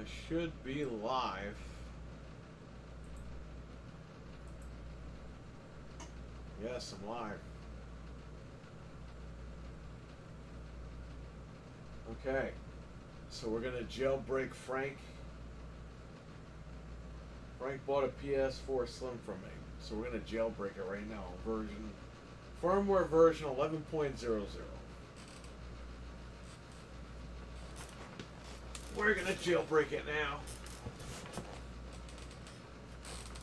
I should be live. Yes, I'm live. Okay, so we're gonna jailbreak Frank. Frank bought a PS4 Slim from me, so we're gonna jailbreak it right now. Firmware version 11.00. We're gonna jailbreak it now.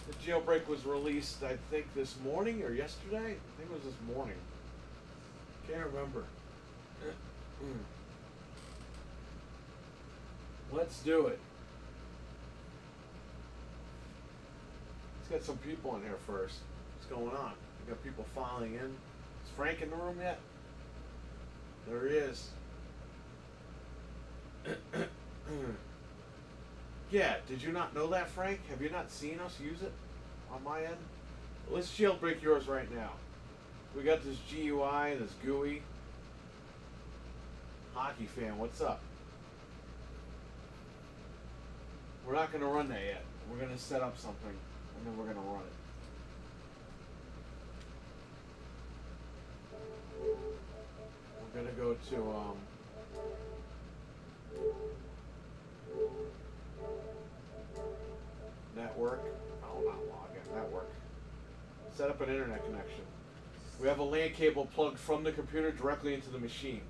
The jailbreak was released, I think, this morning or yesterday. I think it was this morning. Can't remember. Let's do it. Let's get some people in here first. What's going on? We got people filing in. Is Frank in the room yet? There he is. Yeah, did you not know that, Frank? Have you not seen us use it on my end? Let's jailbreak yours right now. We got this GUI, this GUI. Hockey fan, what's up? We're not going to run that yet. We're going to set up something, and then we're going to run it. We're going to go to, network. Oh, not login. Network. Set up an internet connection. We have a LAN cable plugged from the computer directly into the machine.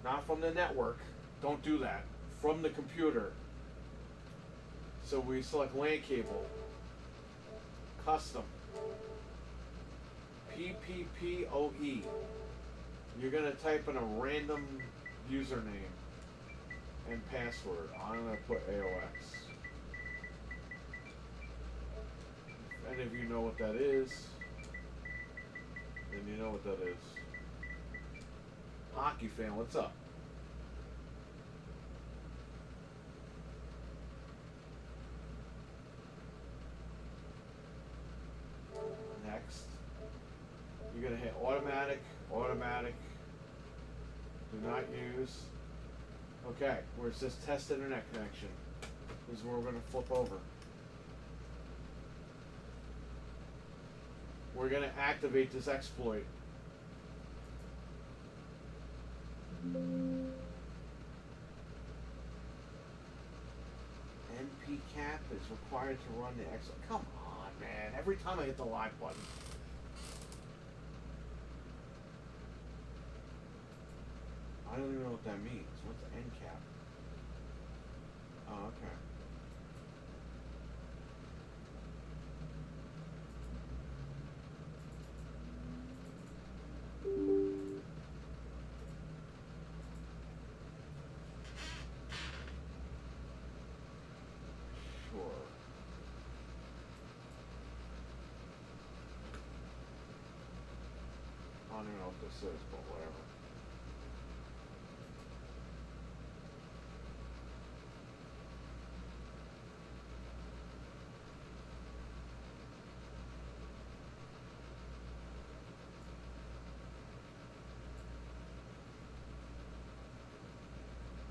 Not from the network. Don't do that. From the computer. So we select LAN cable. Custom. PPPoE. You're going to type in a random username and password. I'm going to put AOX. If any of you know what that is, then you know what that is. Hockey fan, what's up? Next. You're going to hit automatic, automatic. Do not use. Okay, where it says test internet connection. This is where we're going to flip over. We're going to activate this exploit. NPCap is required to run the exploit. Come on, man. Every time I hit the live button. I don't even know what that means. What's NCAP? Oh, okay. Sure. I don't even know what this is, but whatever.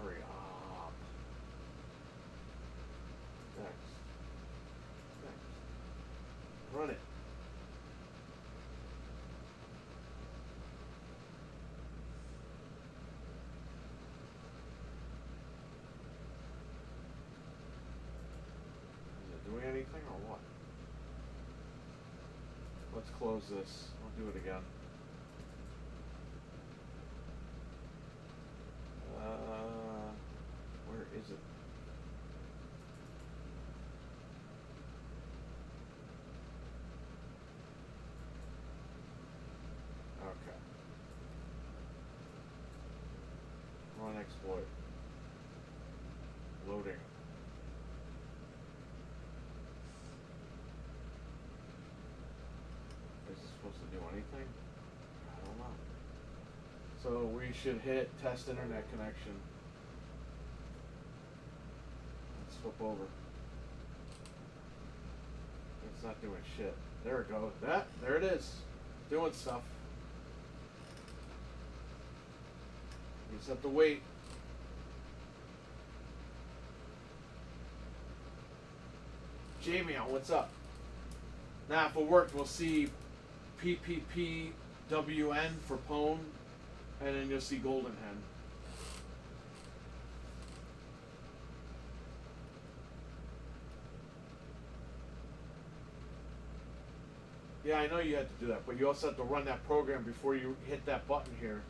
Hurry up. Next. Next. Run it. Is it doing anything or what? Let's close this. I'll do it again. Where is it? Okay. Run exploit. Loading. Is this supposed to do anything? I don't know. So we should hit test internet connection. Let's flip over. It's not doing shit. There it goes. There it is. Doing stuff. You just have to wait. Jamie, what's up? Now, if it worked, we'll see PPPWN for Pwn, and then you'll see Golden Hen. Yeah, I know you had to do that, but you also have to run that program before you hit that button here.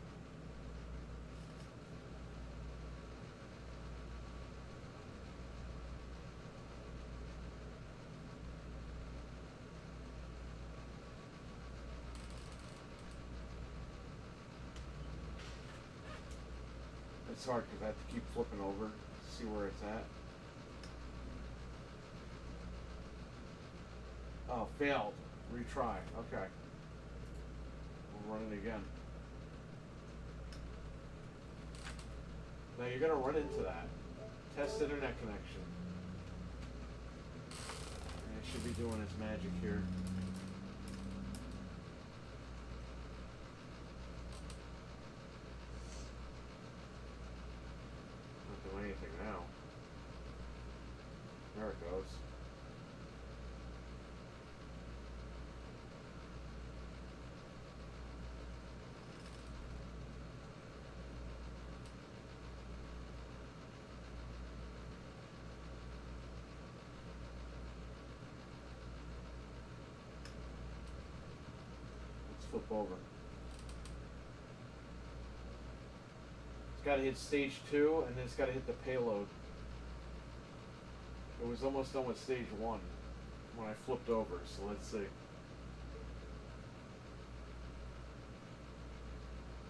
It's hard because I have to keep flipping over to see where it's at. Oh, failed. Retry. Okay. We'll run it again. Now you're going to run into that. Test internet connection. And it should be doing its magic here. Not doing anything now. There it goes. Flip over. It's got to hit stage 2, and then it's got to hit the payload. It was almost done with stage 1 when I flipped over, so let's see.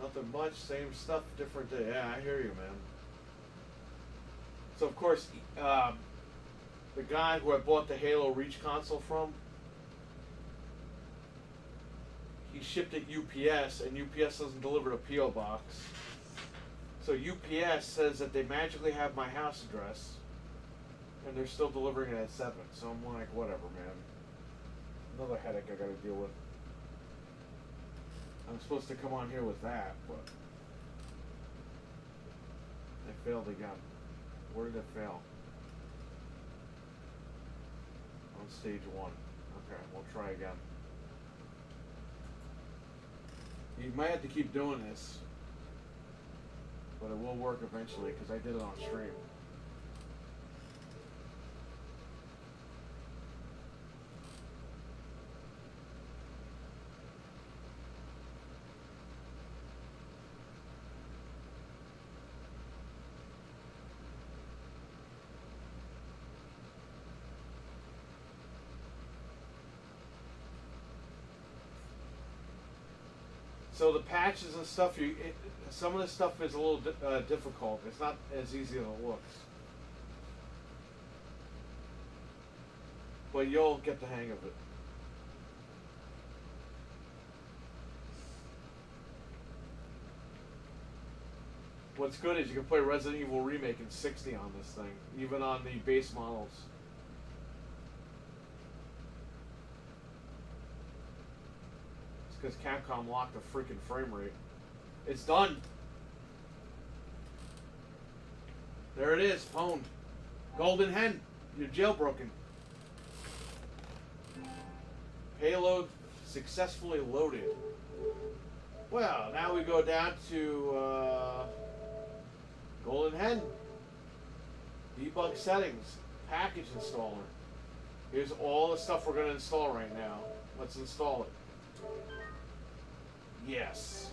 Nothing much, same stuff, different day. Yeah, I hear you, man. So of course, the guy who I bought the Halo Reach console from, he shipped it UPS, and UPS doesn't deliver to PO box. So UPS says that they magically have my house address, and they're still delivering it at 7. So I'm like, whatever, man. Another headache I gotta deal with. I'm supposed to come on here with that, but I failed again. Where did it fail? On stage 1. Okay, we'll try again. You might have to keep doing this, but it will work eventually because I did it on stream. So the patches and stuff, some of the stuff is a little difficult. It's not as easy as it looks. But you'll get the hang of it. What's good is you can play Resident Evil Remake in 60 on this thing, even on the base models. Because Capcom locked the freaking frame rate. It's done. There it is, pwned. Golden Hen, you're jailbroken. Payload successfully loaded. Well, now we go down to Golden Hen. Debug settings, package installer. Here's all the stuff we're going to install right now. Let's install it. Yes.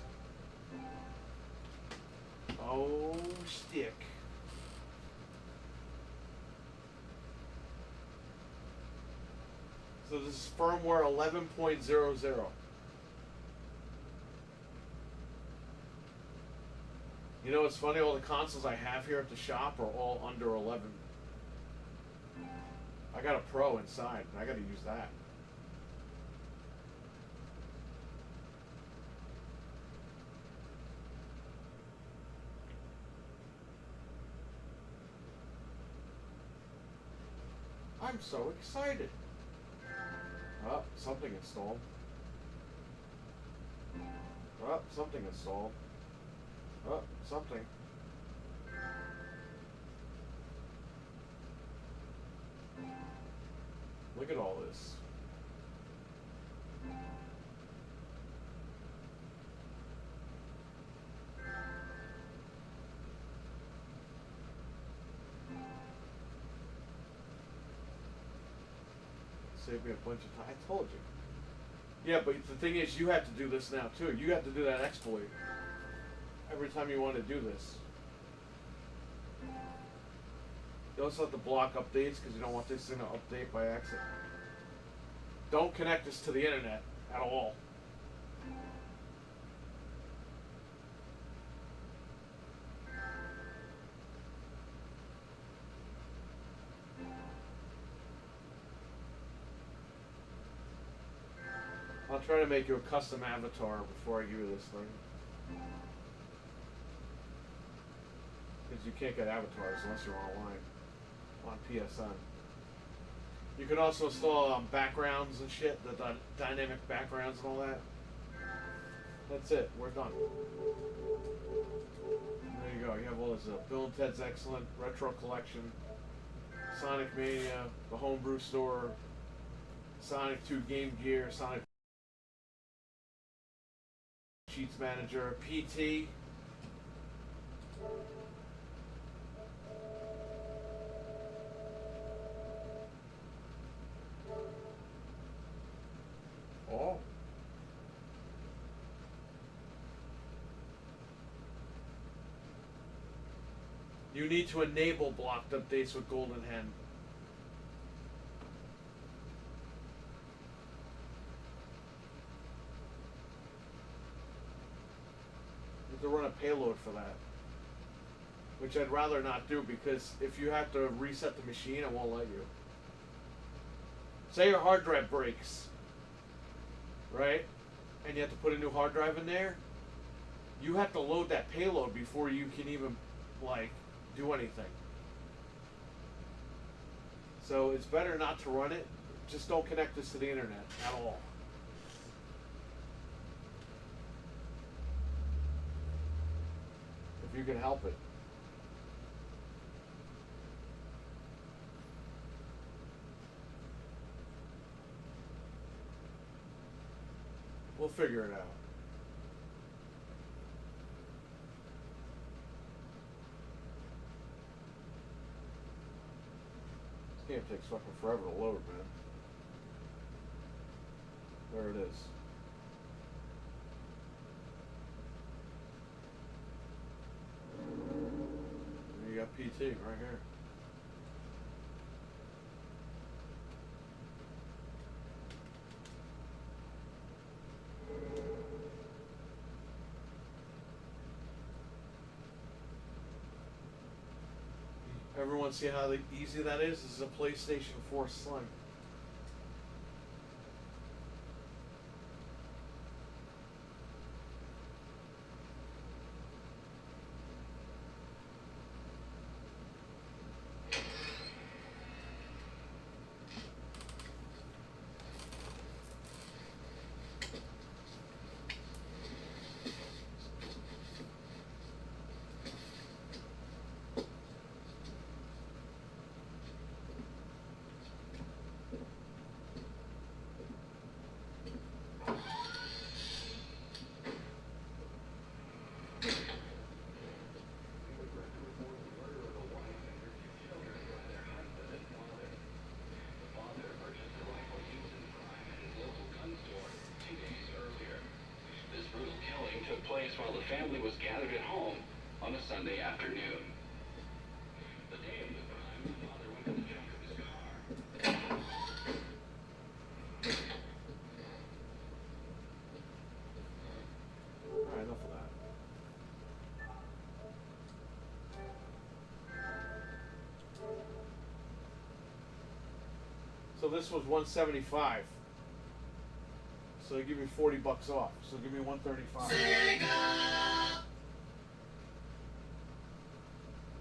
Oh, stick. So this is firmware 11.00. You know what's funny? All the consoles I have here at the shop are all under 11. I got a Pro inside, and I got to use that. I'm so excited. Oh, something installed. Oh, something installed. Oh, something. Look at all this. Saved me a bunch of time. I told you. Yeah, but the thing is, you have to do this now too. You have to do that exploit every time you want to do this. You also have to block updates because you don't want this thing to update by accident. Don't connect this to the internet at all. I'll try to make you a custom avatar before I give you this thing. Because you can't get avatars unless you're online on PSN. You can also install backgrounds and shit, the dynamic backgrounds and all that. That's it. We're done. There you go. You have all this Bill and Ted's Excellent, Retro Collection, Sonic Mania, the Homebrew Store, Sonic 2 Game Gear, Sonic Cheats Manager, PT. Oh. You need to enable blocked updates with Golden Hen. You have to run a payload for that. Which I'd rather not do because if you have to reset the machine, it won't let you. Say your hard drive breaks, right? And you have to put a new hard drive in there. You have to load that payload before you can even, like, do anything. So it's better not to run it. Just don't connect this to the internet at all. If you can help it. We'll figure it out. This game takes fucking forever to load, man. There it is. And you got PT right here. Everyone see how easy that is? This is a PlayStation 4 Slim. Took place while the family was gathered at home on a Sunday afternoon. The day of the crime, the father went to the trunk of his car. Alright, enough of that. So this was $175. So they give me $40 off. So give me $135.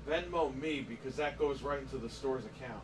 Venmo me because that goes right into the store's account.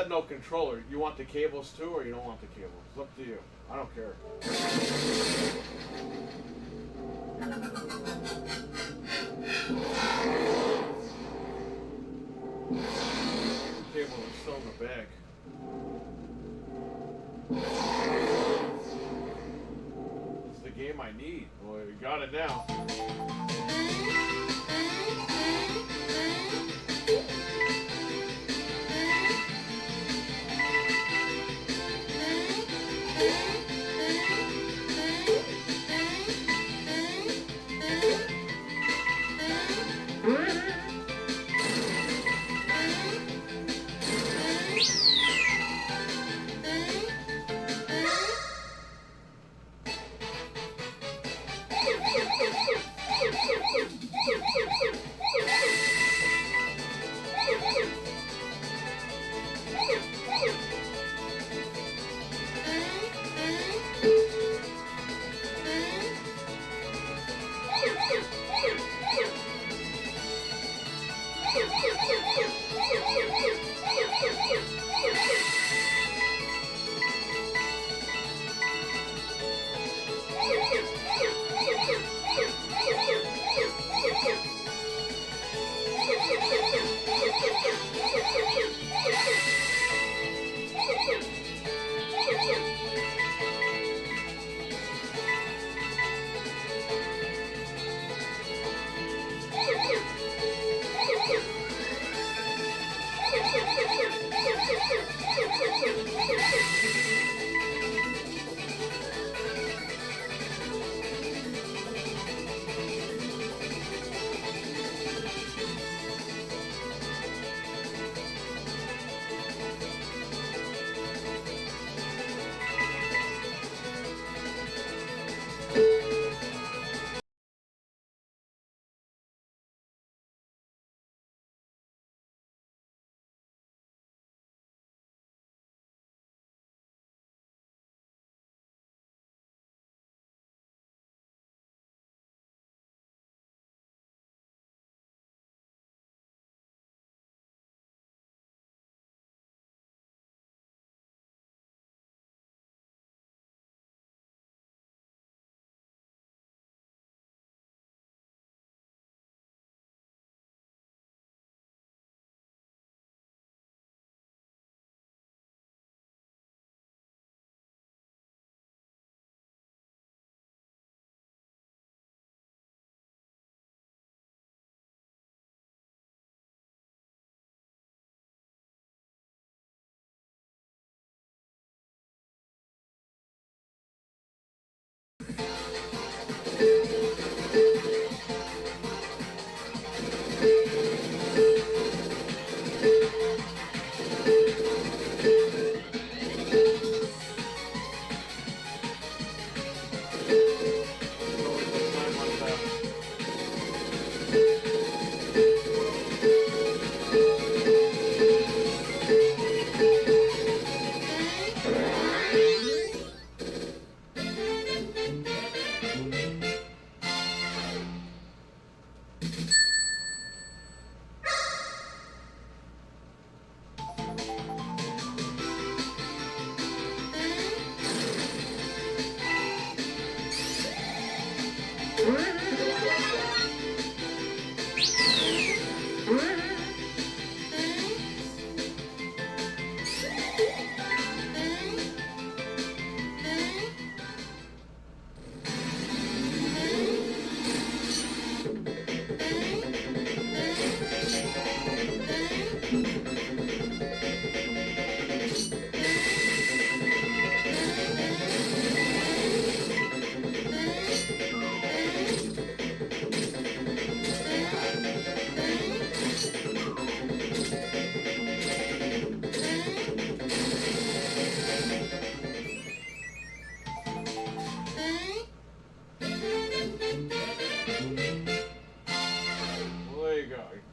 said no controller. You want the cables too, or you don't want the cables? It's up to you. I don't care. The cable is still in the bag. It's the game I need. Well, you got it now.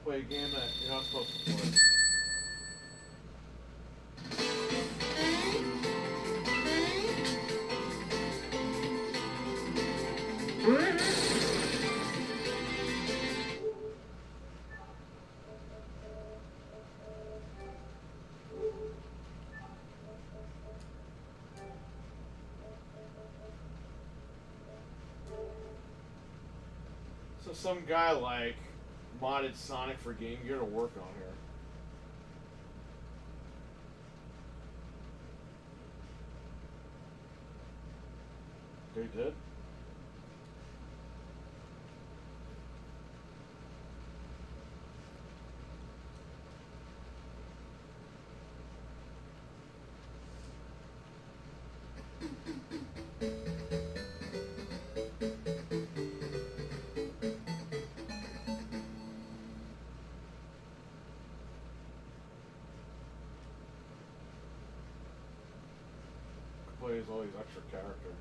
Play a game that you're not supposed to play. some guy like modded Sonic for Game Gear to work on here. They did? Plays all these extra characters.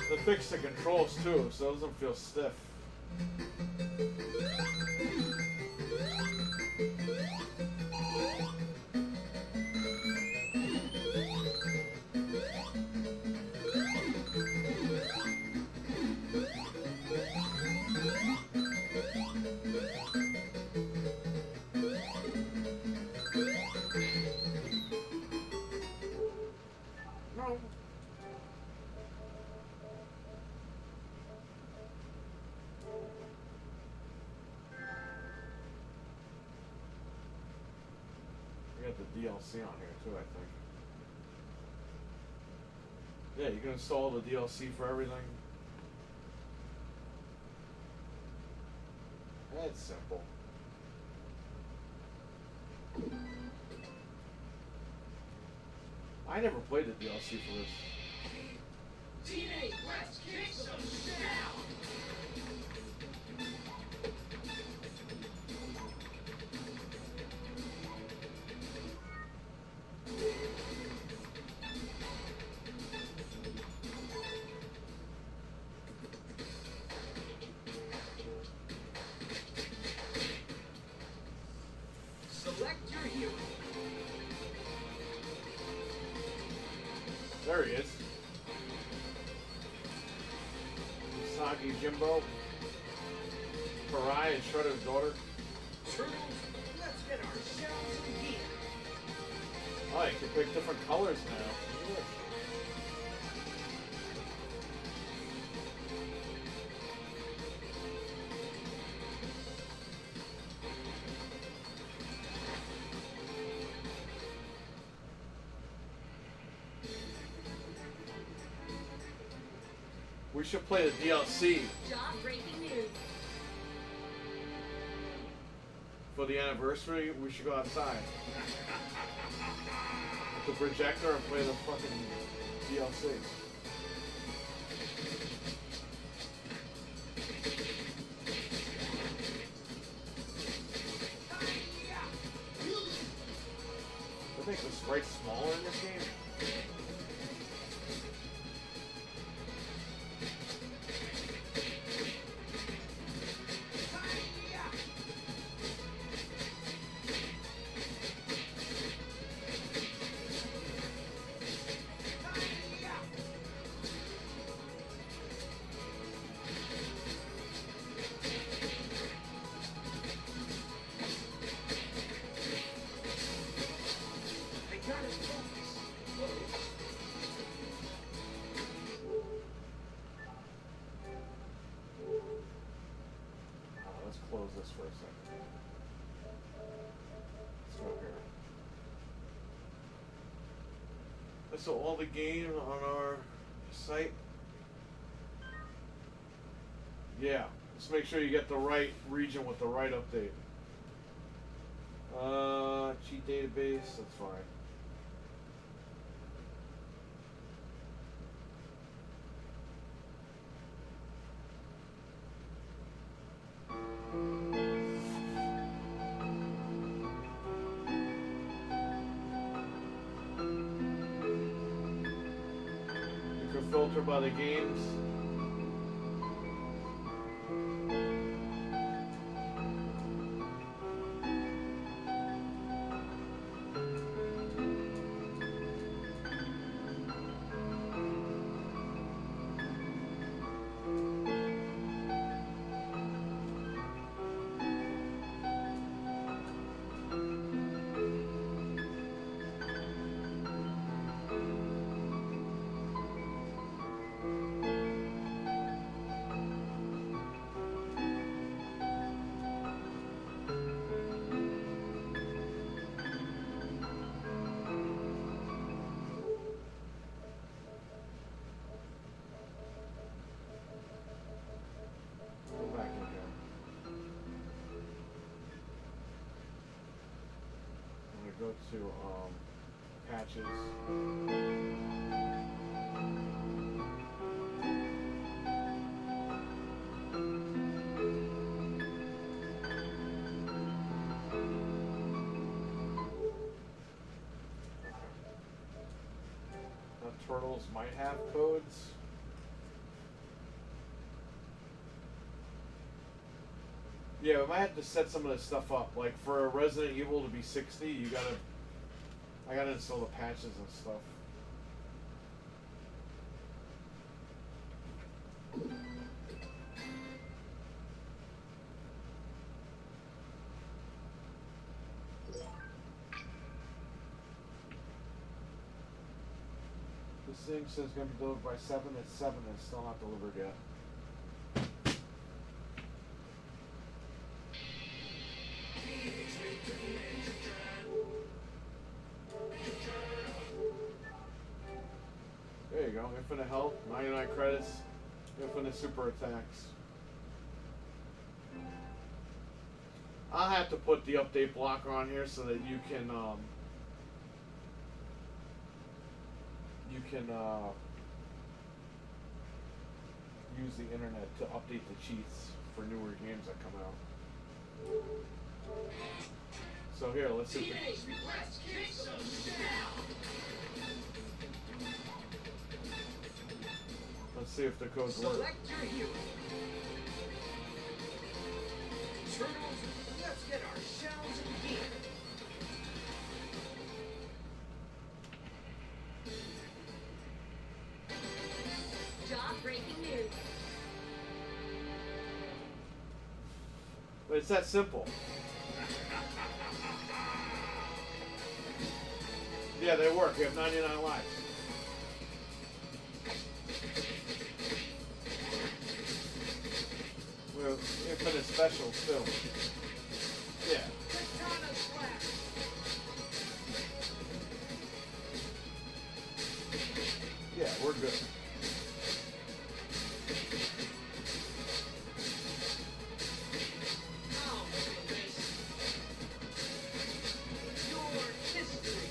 They fixed the controls too, so it doesn't feel stiff. No. We got the DLC on here too, I think. Yeah, you can install the DLC for everything. That's simple. I never played the DLC for this. Teenage, let's kick some down! Select your hero. There he is. Saki Jimbo. Farai and Shredder's daughter. Turtles, let's get ourselves some gear. Oh, you can pick different colors now. Look at this. We should play the DLC Job breaking news. for the anniversary. We should go outside with the projector and play the fucking DLC. I think the sprite's smaller in this game. Let's close this for a second. Let's go here. So all the games on our site. Yeah, let's make sure you get the right region with the right update. Cheat database, that's fine. You can filter by the games. patches. Now turtles might have codes. Yeah, we might have to set some of this stuff up. Like for a Resident Evil to be 60, I gotta install the patches and stuff. This thing says it's gonna be delivered by 7. It's 7. It's still not delivered yet. There you go. Infinite health, 99 credits, infinite super attacks. I'll have to put the update blocker on here so that you can use the internet to update the cheats for newer games that come out. So here, let's see. Teenage Let's kick some down. Let's see if the codes work. Select your hero. Turtles, let's get our shells in gear. Job-breaking news. But it's that simple. Yeah, they work. We have 99 lives. We have infinite specials too. Yeah. Katana slash. Yeah, we're good. I'll handle this. Your history.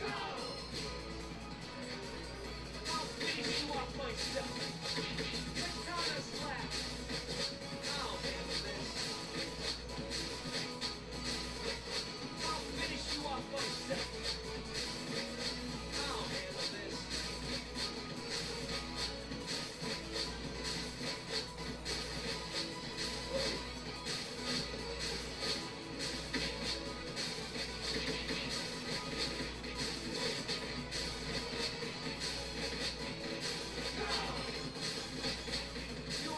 Go! I'll finish you off myself. Katana slash. I'll handle this. I'll finish you off myself. I'll handle this.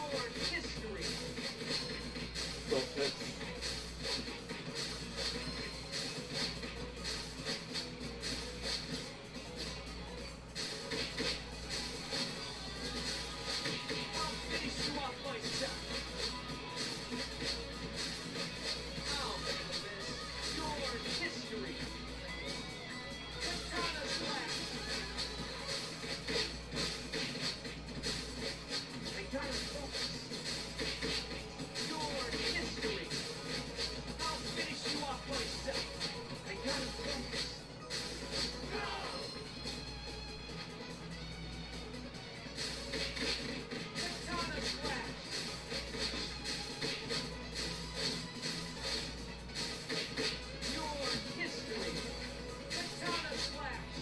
Your history. So it's I'll finish you off myself. I'll handle this. Your history. Katana slash. I gotta focus. Your history. I'll finish you off myself. I gotta focus. Go! Katana slash. Your history. Katana slash.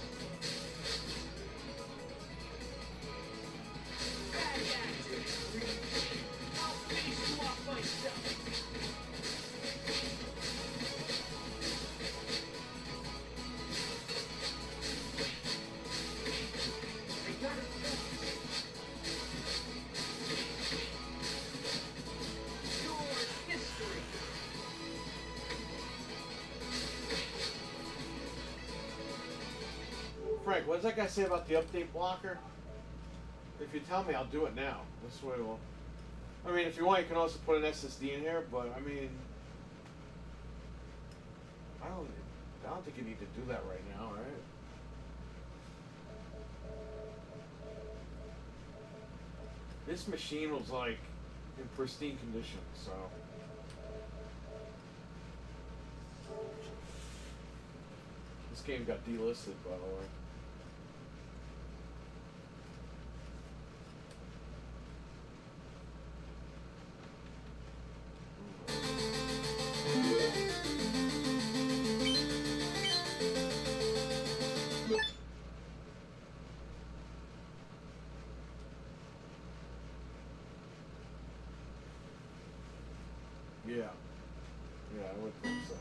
Bad acting, Reed. I'll finish you off myself. I gotta focus. Your history. Frank, what does that guy say about the update blocker? If you tell me, I'll do it now. This way we'll... I mean, if you want, you can also put an SSD in here, but I mean... I don't think you need to do that right now, right? This machine was like in pristine condition, so... game got delisted, by the way. Yeah. Yeah, I would think so.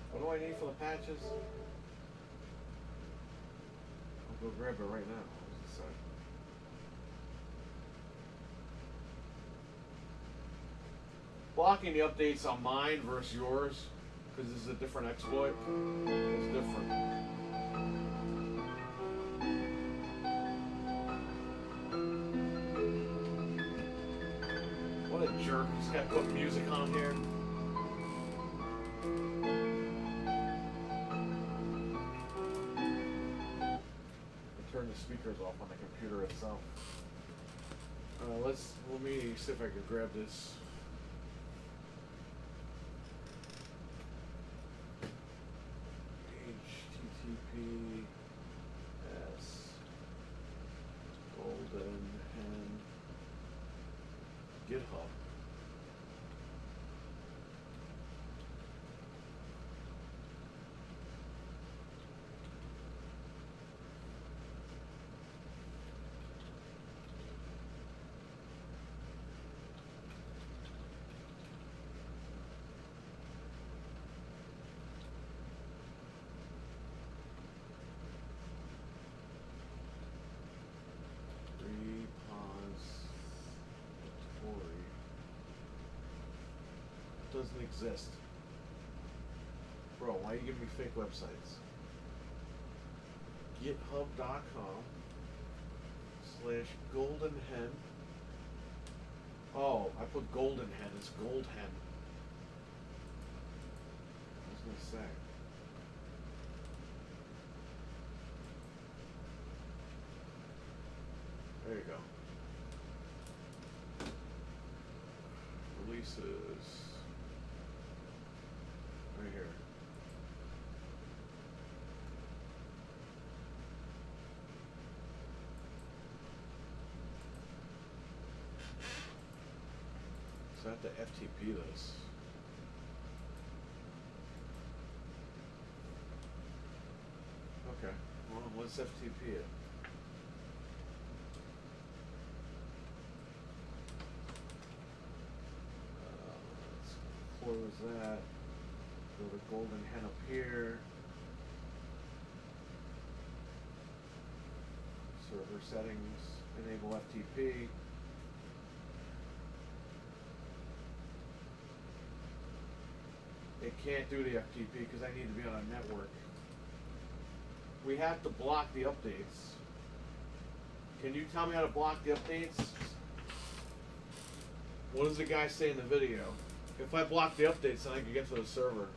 What do I need for the patches? I'll go grab it right now. What does it say? Blocking the updates on mine versus yours, because this is a different exploit. It's different. What a jerk. He's got to put music on here. Turn the speakers off on the computer itself. Let me see if I can grab this. HTTPS Golden Hen GitHub. Doesn't exist. Bro, why are you giving me fake websites? GitHub.com/goldenhen. Oh, I put golden hen. It's gold hen. I was gonna say. There you go. Releases. Right here. So I have to FTP this. Okay. Well, let's FTP it. Let's close that. Go to Golden Hen up here. Server settings, enable FTP. It can't do the FTP because I need to be on a network. We have to block the updates. Can you tell me how to block the updates? What does the guy say in the video? If I block the updates, then I can get to the server.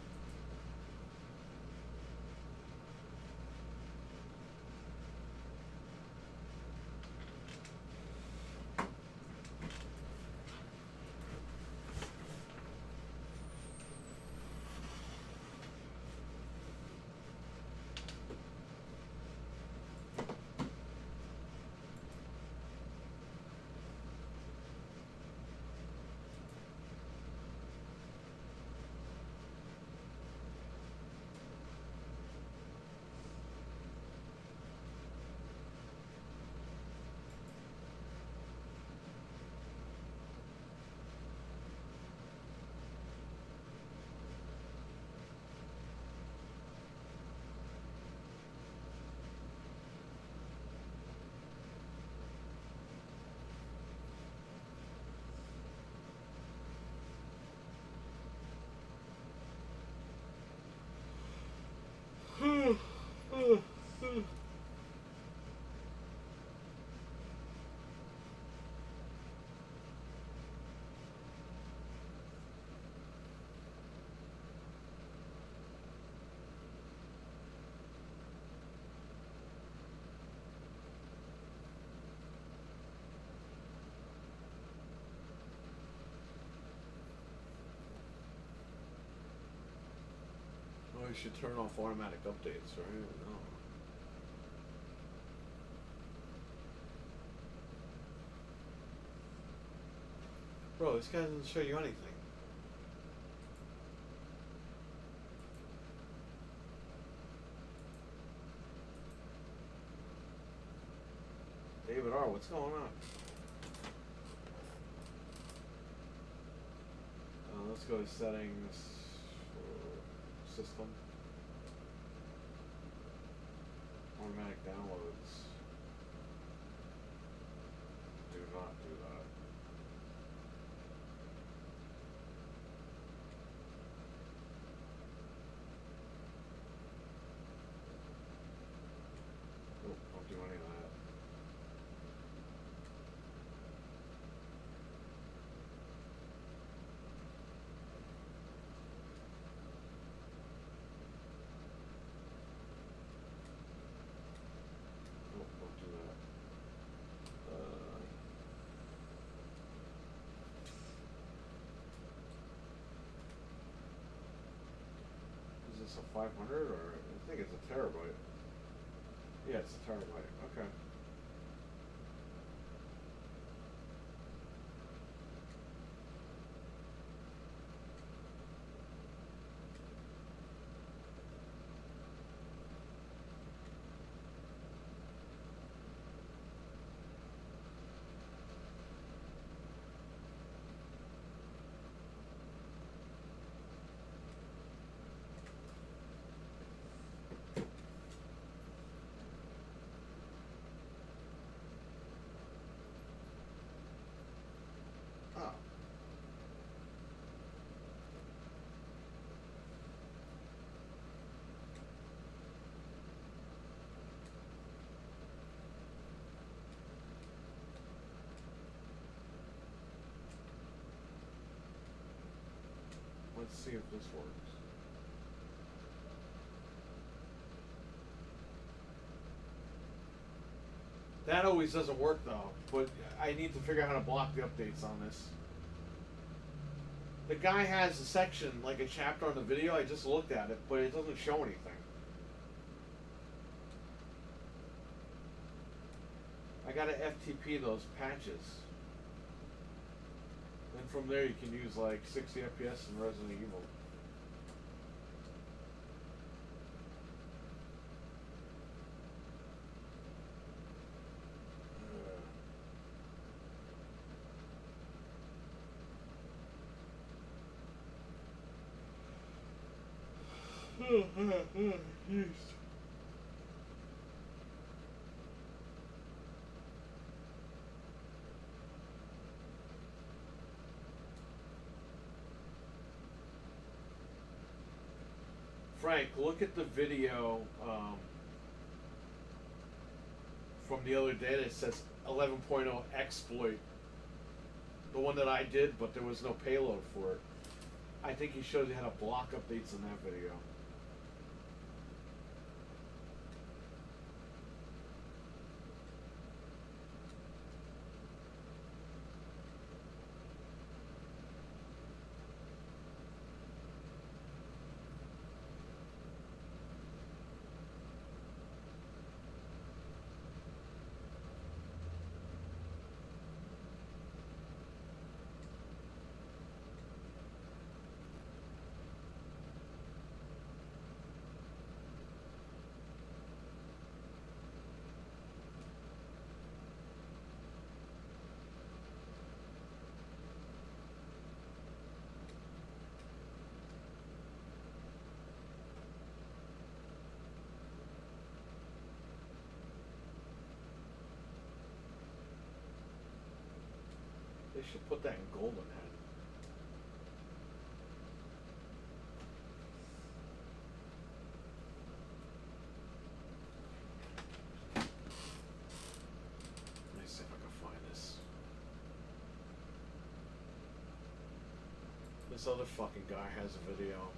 I should turn off automatic updates, right? No. Bro, this guy doesn't show you anything. David R., what's going on? Let's go to settings, system, automatic downloads. Do not do that. Nope, don't do any of that. Nope, don't do that. Is this a 500 or I think it's a terabyte? Yeah, it's a terabyte. Okay. Oh. Let's see if this works. That always doesn't work though, but I need to figure out how to block the updates on this. The guy has a section, like a chapter on the video, I just looked at it, but it doesn't show anything. I gotta FTP those patches. And from there you can use like 60 FPS in Resident Evil. Jeez. Frank, look at the video from the other day that says 11.0 exploit. The one that I did, but there was no payload for it. I think he shows you how to block updates in that video. They should put that in golden head. Let me see if I can find this. This other fucking guy has a video.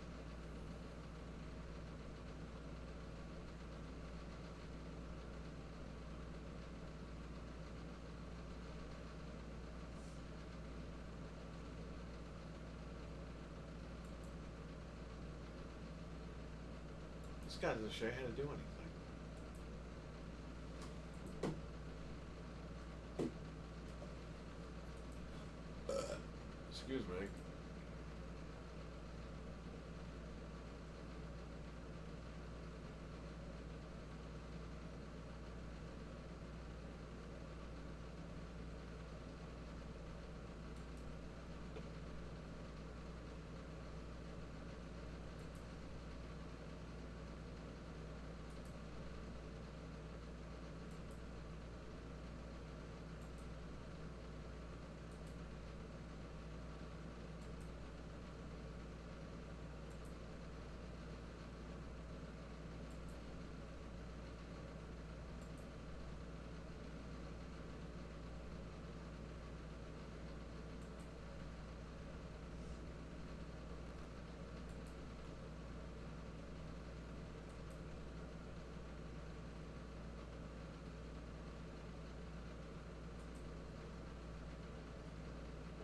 This guy doesn't show you how to do anything. Excuse me.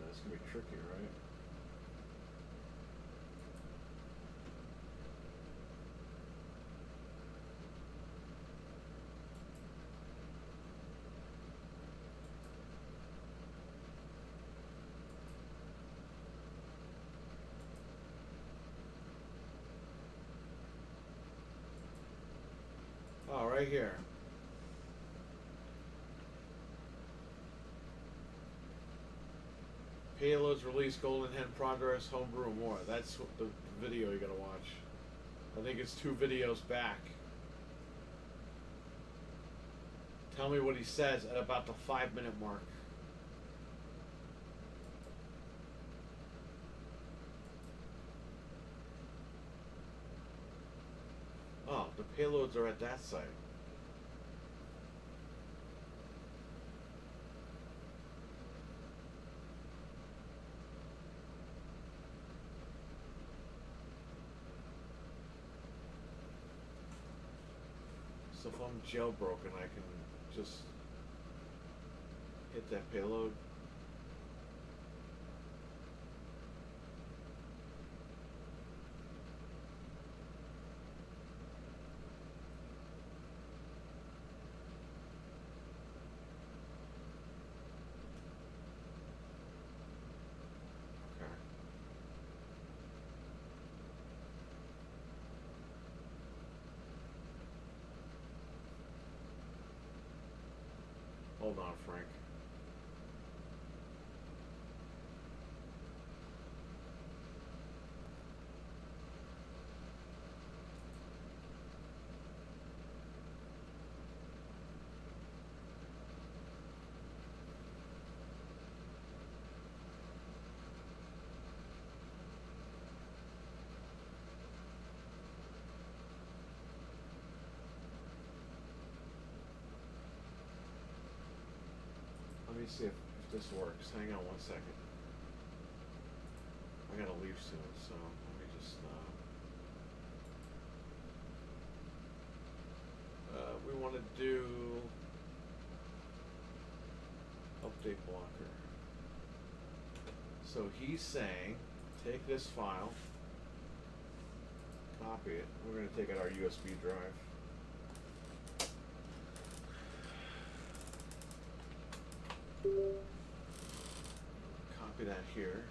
That's gonna be tricky, right? Oh, right here. Payloads release, Golden Hen progress, homebrew and more. That's what the video you gotta watch. I think it's 2 videos back. Tell me what he says at about the 5-minute mark. Oh, the payloads are at that site. So if I'm jailbroken, I can just hit that payload. Okay. Hold on, Frank. Let me see if this works. Hang on 1 second. I gotta leave soon, so let me just. We want to do update blocker. So he's saying, take this file, copy it. We're going to take out our USB drive. Copy that here.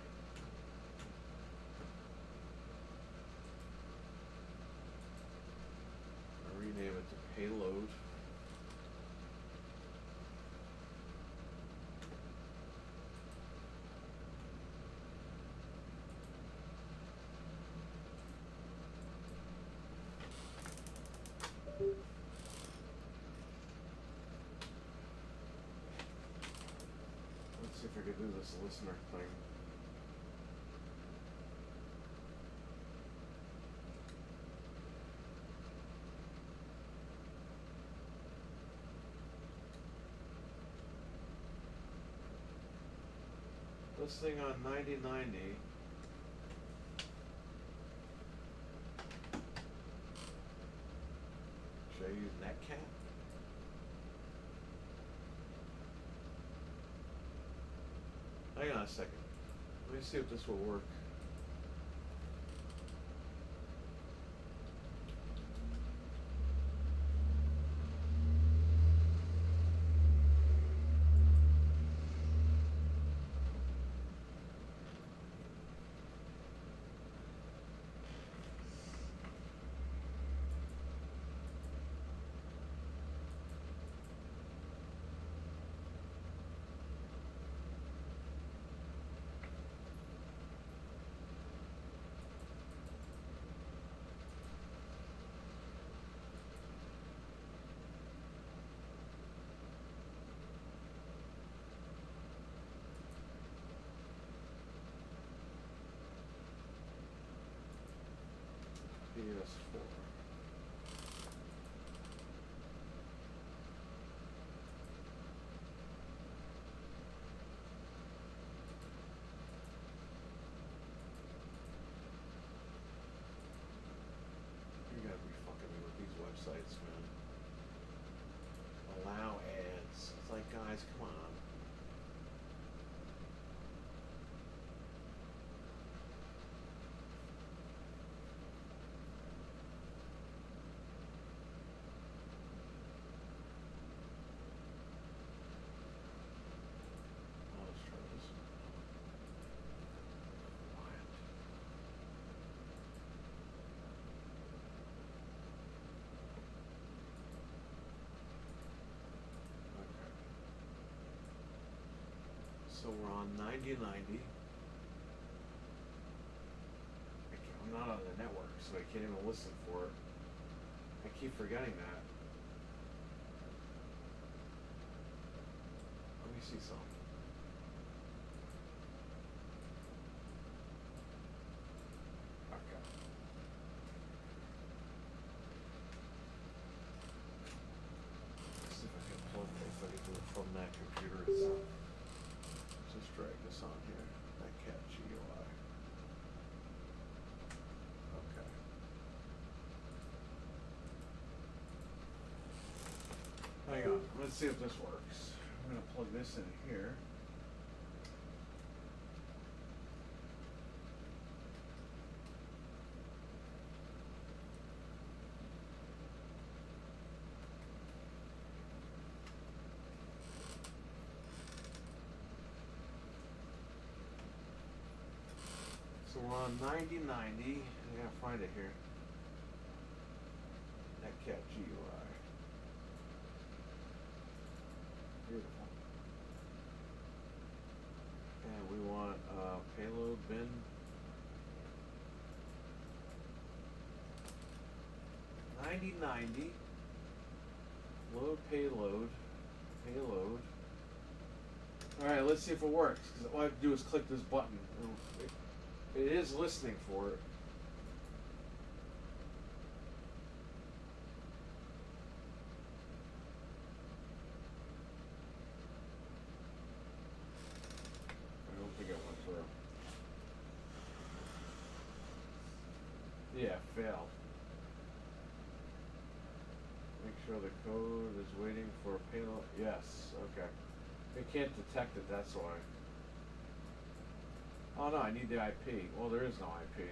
I'll rename it to payload. Let's see if I can do this listener thing. Listening on 9090. Should I use Netcat? Hang on a second. Let me see if this will work. So we're on 9090. I'm not on the network, so I can't even listen for it. I keep forgetting that. Let me see something. Okay. Let's see if I can plug it, if I can do it from that computer itself. Just drag this on here. That cat GUI. Okay. Hang on. Let's see if this works. I'm gonna plug this in here. So we're on 9090. I gotta find it here. That cat GUI. Beautiful. And we want payload bin. $90.90. Load payload. Payload. Alright, let's see if it works. Because all I have to do is click this button. It is listening for it. I don't think it went through. Yeah, failed. Make sure the code is waiting for a payload. Yes, okay. It can't detect it, that's why. Oh no, I need the IP. Well, there is no IP.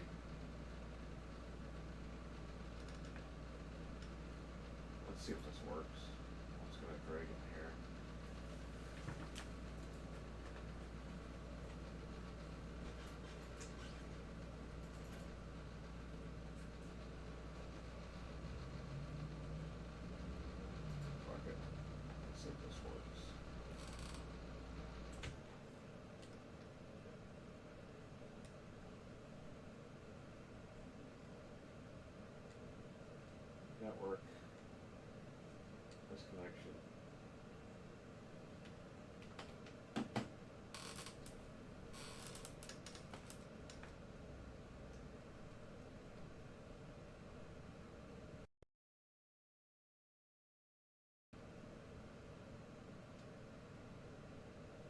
Let's see if this works. I'm just gonna drag it here. Okay. Let's see if this works. Network disconnection.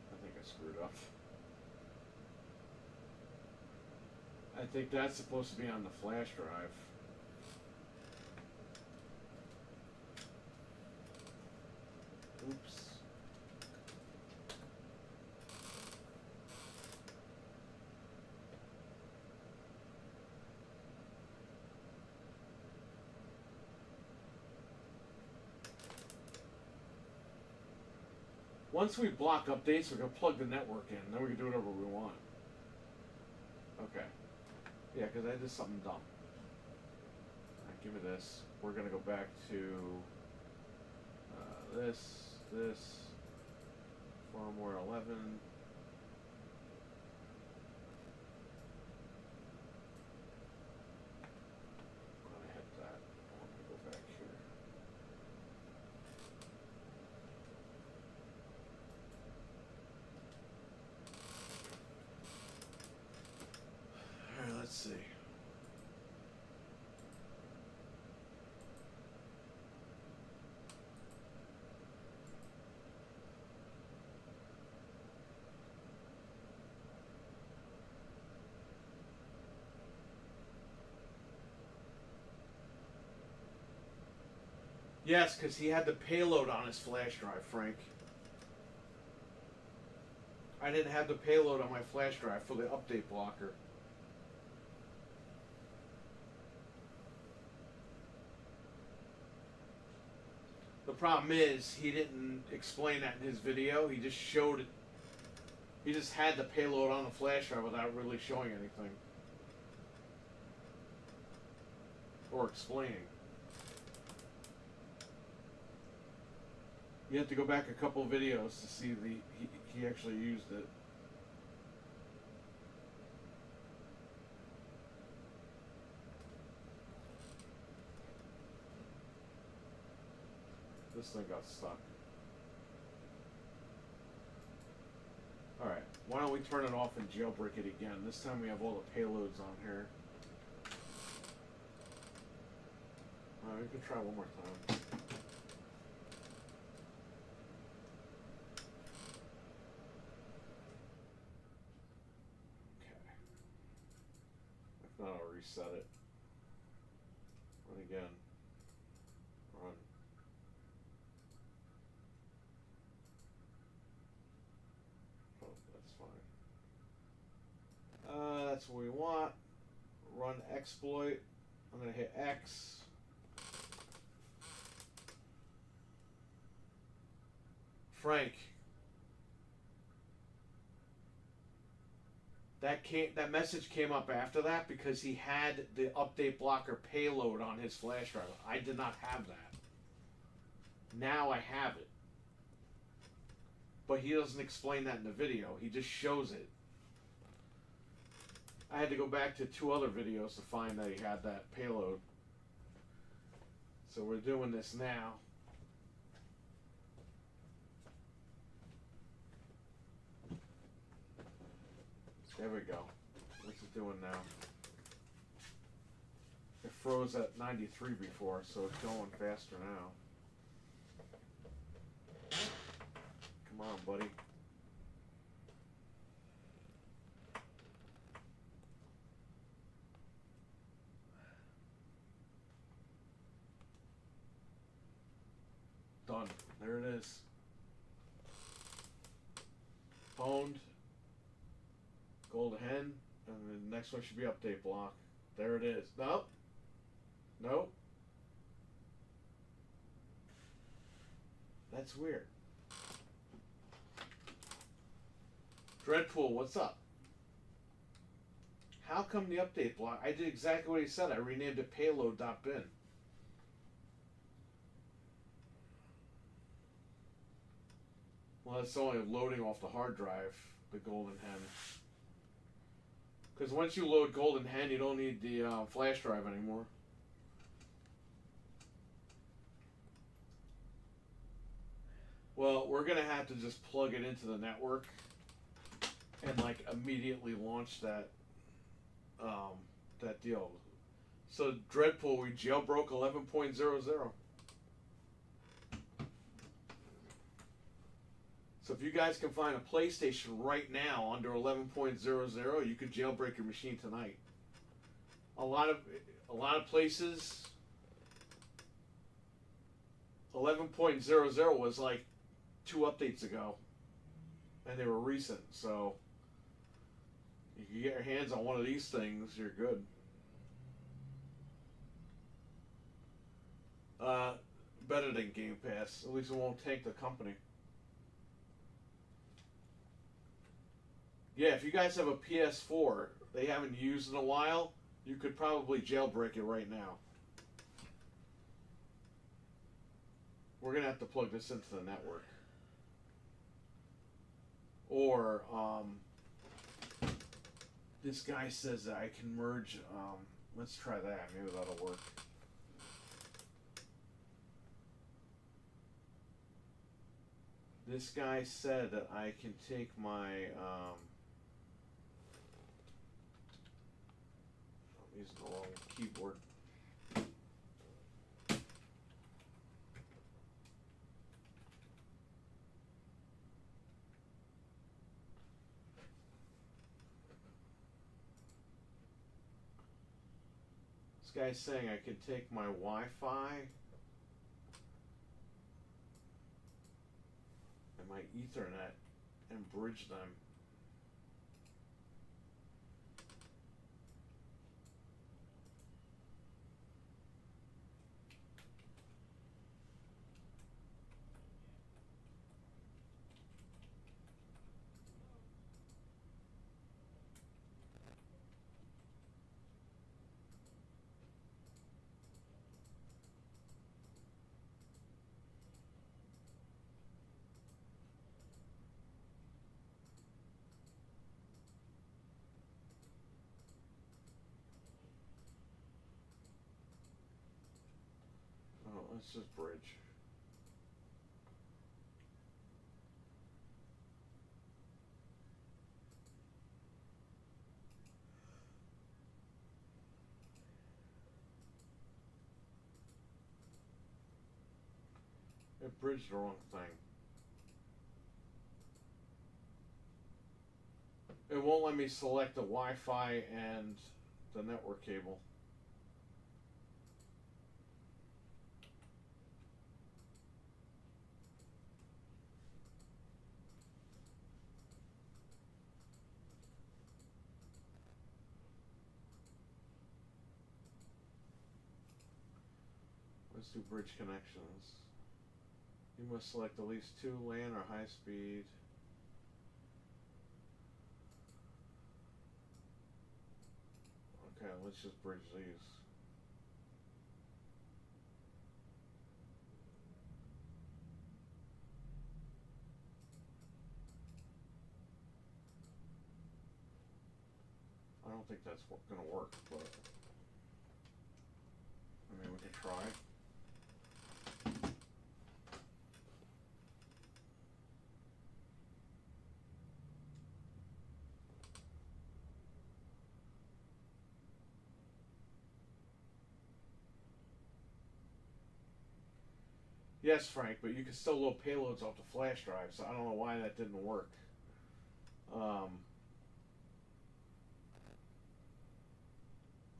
I think I screwed up. I think that's supposed to be on the flash drive. Oops. Once we block updates, we're gonna plug the network in. Then we can do whatever we want. Okay. Yeah, because I did something dumb. Alright, give me this. We're gonna go back to this, firmware 11. I'm gonna hit that. I'm gonna go back here. Alright, let's see. Yes, because he had the payload on his flash drive, Frank. I didn't have the payload on my flash drive for the update blocker. The problem is, he didn't explain that in his video. He just showed it. He just had the payload on the flash drive without really showing anything. Or explaining. You have to go back a couple of videos to see he actually used it. This thing got stuck. Alright, why don't we turn it off and jailbreak it again? This time we have all the payloads on here. Alright, we can try one more time. Okay. If not, I'll reset it. Run again. Run. Oh, that's fine. That's what we want. Run exploit. I'm going to hit X. Frank. That message came up after that because he had the update blocker payload on his flash drive. I did not have that. Now I have it. But he doesn't explain that in the video. He just shows it. I had to go back to 2 other videos to find that he had that payload. So we're doing this now. There we go. What's it doing now? It froze at 93 before, so it's going faster now. Come on, buddy. Done. There it is. Owned. Gold hen. And the next one should be update block. There it is. Nope. Nope. That's weird. Dreadpool, what's up? How come the update block? I did exactly what he said. I renamed it payload.bin. Well, it's only loading off the hard drive, the Golden Hen. Because once you load Golden Hen, you don't need the flash drive anymore. Well, we're going to have to just plug it into the network and like immediately launch that that deal. So Dreadpool, we jailbroke 11.00. So if you guys can find a PlayStation right now under 11.00, you could jailbreak your machine tonight. A lot of places 11.00 was like 2 updates ago, and they were recent. So if you get your hands on one of these things, you're good. Better than Game Pass. At least it won't tank the company. Yeah, if you guys have a PS4 they haven't used in a while, you could probably jailbreak it right now. We're going to have to plug this into the network. Or, this guy says that I can merge, let's try that, maybe that'll work. This guy said that I can take my, I'm using the wrong keyboard. This guy's saying I can take my Wi-Fi and my Ethernet and bridge them. Oh, let's just bridge. It bridged the wrong thing. It won't let me select the Wi-Fi and the network cable. Let's do bridge connections. You must select at least 2 LAN or high speed. Okay, let's just bridge these. I don't think that's gonna work, but I mean, we can try. Yes, Frank, but you can still load payloads off the flash drive, so I don't know why that didn't work.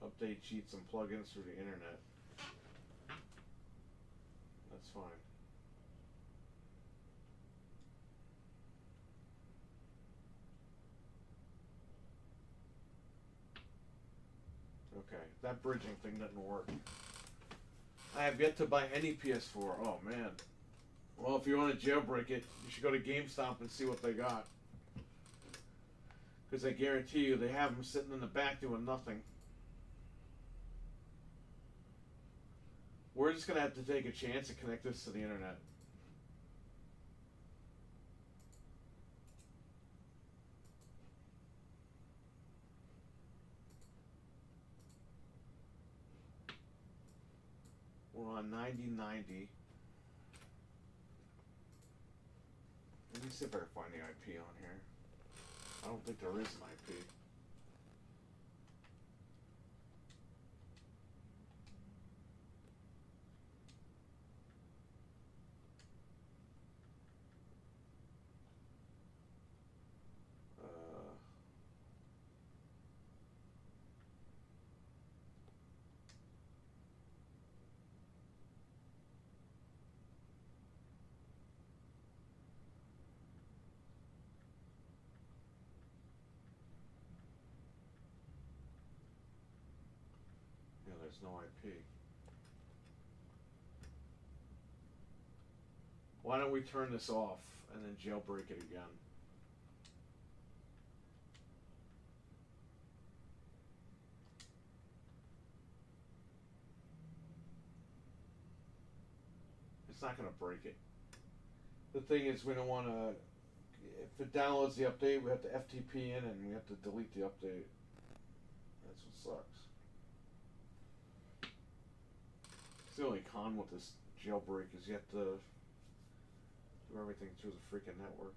Update cheats and plugins through the internet. That's fine. Okay, that bridging thing didn't work. I have yet to buy any PS4. Oh man. Well, if you want to jailbreak it, you should go to GameStop and see what they got. Because I guarantee you, they have them sitting in the back doing nothing. We're just going to have to take a chance and connect this to the internet. We're on 9090. Let me see if I can find the IP on here. I don't think there is an IP. Yeah, there's no IP. Why don't we turn this off and then jailbreak it again? It's not going to break it. The thing is, we don't want to. If it downloads the update, we have to FTP in and we have to delete the update. That's what sucks. It's the only con with this jailbreak is you have to do everything through the freaking network.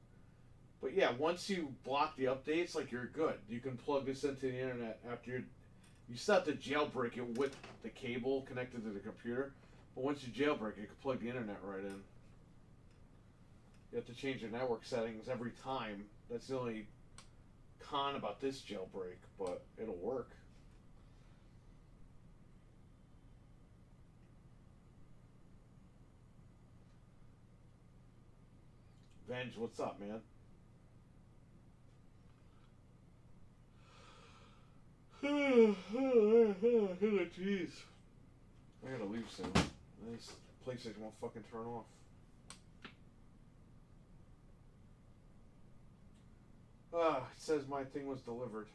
But yeah, once you block the updates, like, you're good. You can plug this into the internet after you still have to jailbreak it with the cable connected to the computer. But once you jailbreak it, you can plug the internet right in. You have to change your network settings every time. That's the only con about this jailbreak, but it'll work. Venge, what's up, man? Jeez. I gotta leave soon. This PlayStation won't fucking turn off. It says my thing was delivered.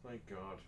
Thank God.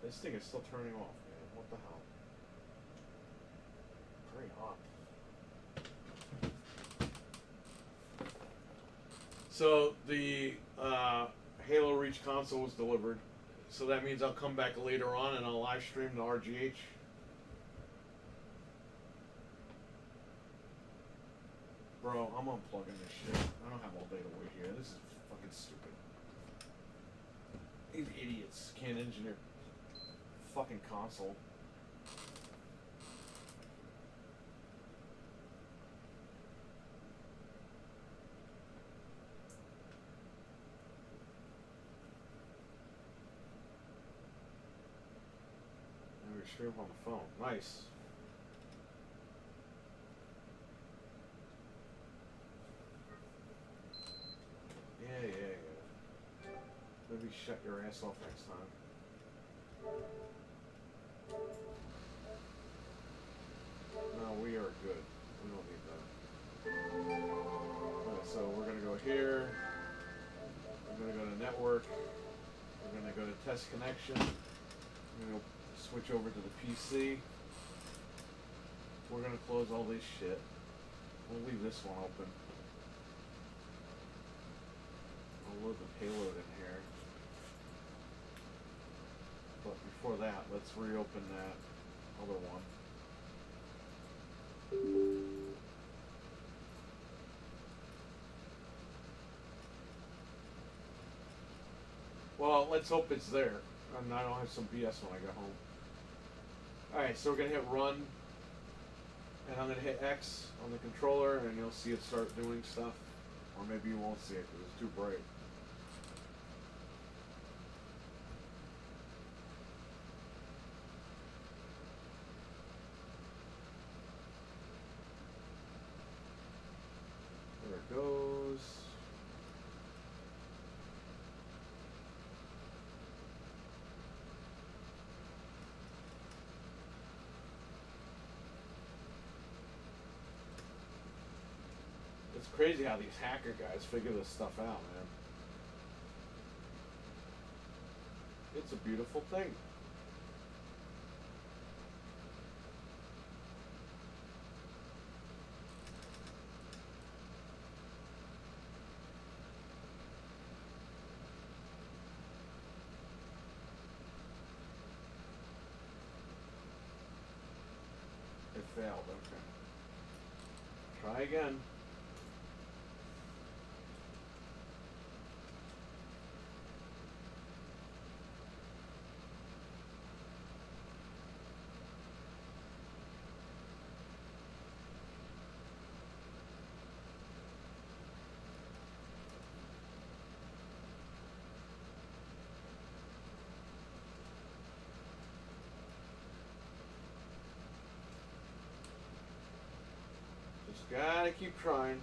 This thing is still turning off, man. What the hell? Hurry up. So the Halo Reach console was delivered. So that means I'll come back later on and I'll live stream the RGH. Bro, I'm unplugging this shit. I don't have all day to wait here. This is fucking stupid. These idiots can't engineer fucking console. And we stream on the phone. Nice. Yeah. Maybe shut your ass off next time. No, we are good. We don't need that. Alright, so we're gonna go here. We're gonna go to network. We're gonna go to test connection. We're gonna switch over to the PC. We're gonna close all this shit. We'll leave this one open. I'll load the payload in here. But before that, let's reopen that other one. Well, let's hope it's there, and I don't have some BS when I get home. Alright, so we're going to hit run, and I'm going to hit X on the controller, and you'll see it start doing stuff. Or maybe you won't see it because it's too bright. There it goes. It's crazy how these hacker guys figure this stuff out, man. It's a beautiful thing. It failed, okay. Try again. Just gotta keep trying.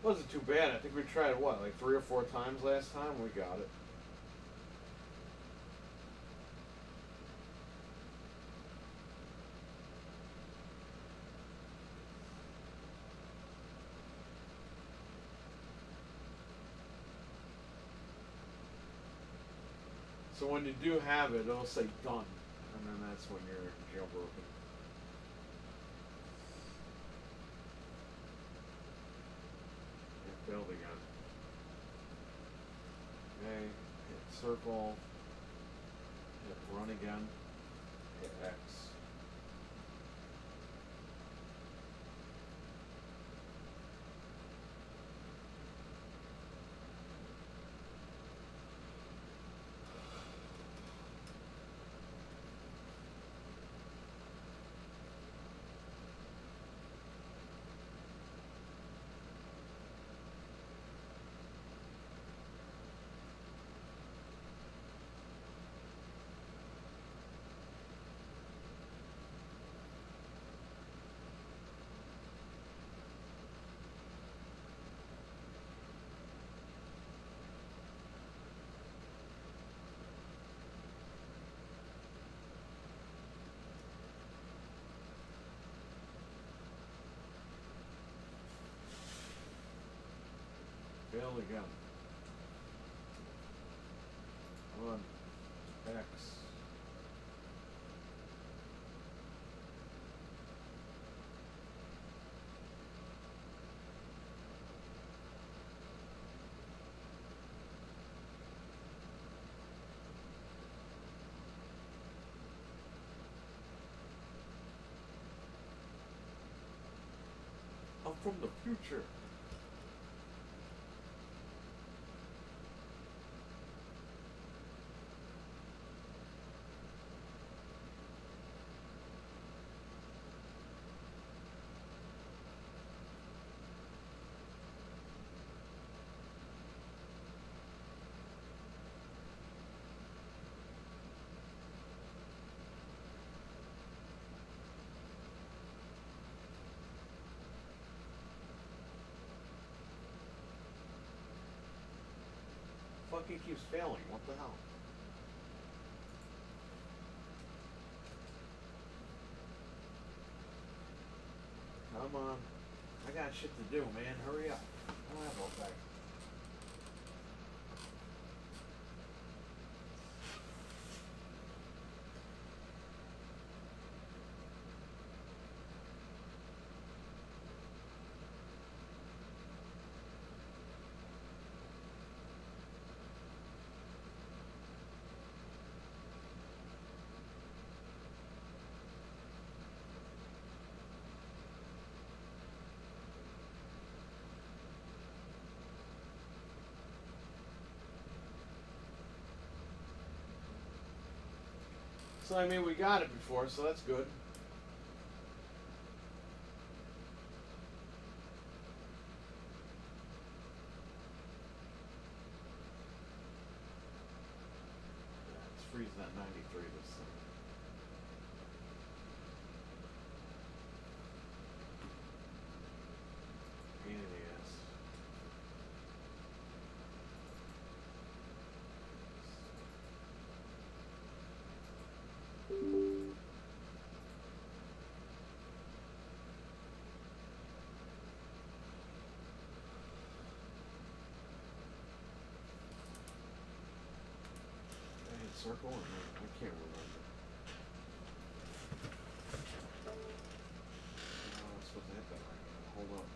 Wasn't too bad. I think we tried what, like 3 or 4 times last time? We got it. So when you do have it, it'll say done. And then that's when you're jailbroken. It failed again. Okay, hit circle. Hit run again. Hit X. Failed again. Run. X. from the future. Fucking keeps failing. What the hell? Come on. I got shit to do, man. Hurry up. I don't have all day. So, I mean, we got it before, so that's good. Yeah, it's freezing at 93 this thing. Pain in the ass. Circle or no? I can't remember. Oh, I'm supposed to hit that right now. Hold on.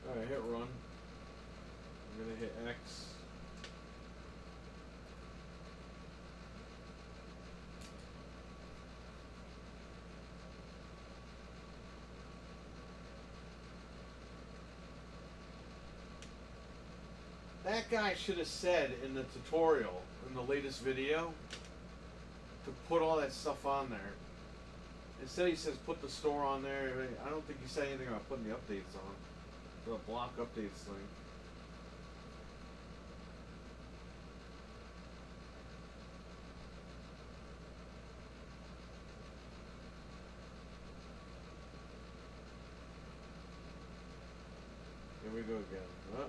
Alright, hit run. I'm gonna hit X. That guy should have said in the tutorial, in the latest video, to put all that stuff on there. Instead he says put the store on there. I don't think he said anything about putting the updates on. The block updates thing. Here we go again. Oh.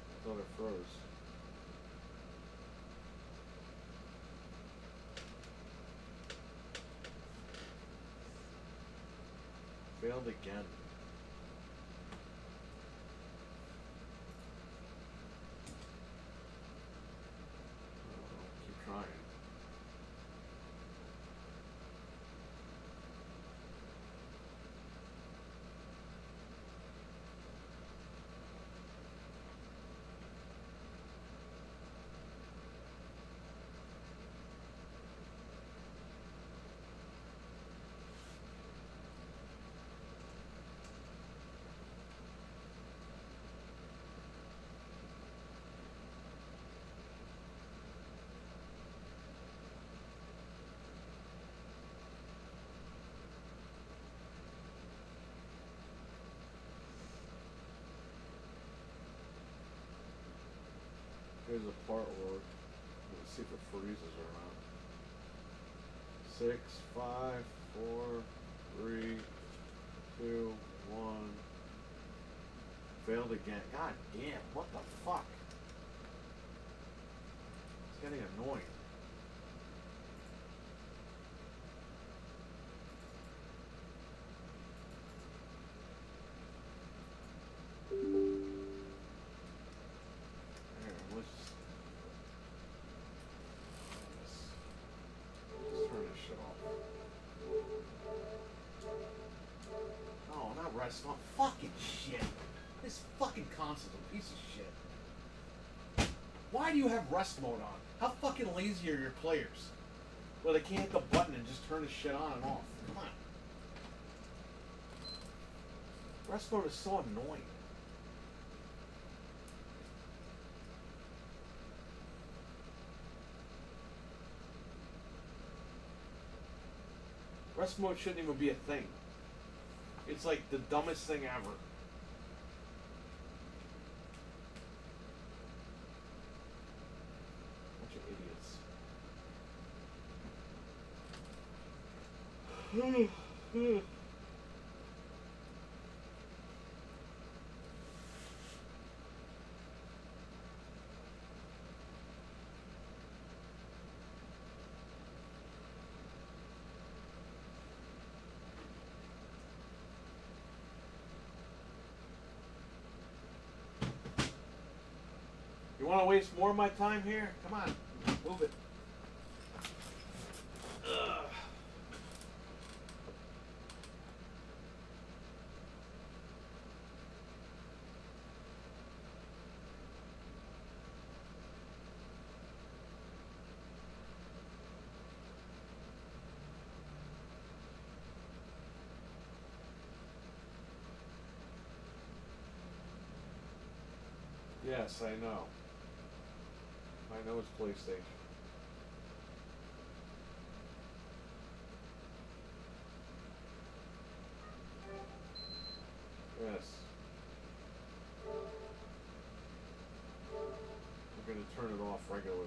I thought it froze. Failed again. Keep trying. Here's a part where let's see if it freezes or not. 6, 5, 4, 3, 2, 1. Failed again. God damn, what the fuck? It's getting annoying. It's not fucking shit. This fucking console's a piece of shit. Why do you have rest mode on? How fucking lazy are your players? Well, they can't hit the button and just turn the shit on and off. Come on. Rest mode is so annoying. Rest mode shouldn't even be a thing. It's like the dumbest thing ever. Bunch of idiots. You want to waste more of my time here? Come on, move it. Ugh. Yes, I know. I know it's PlayStation. Yes. I'm going to turn it off regularly.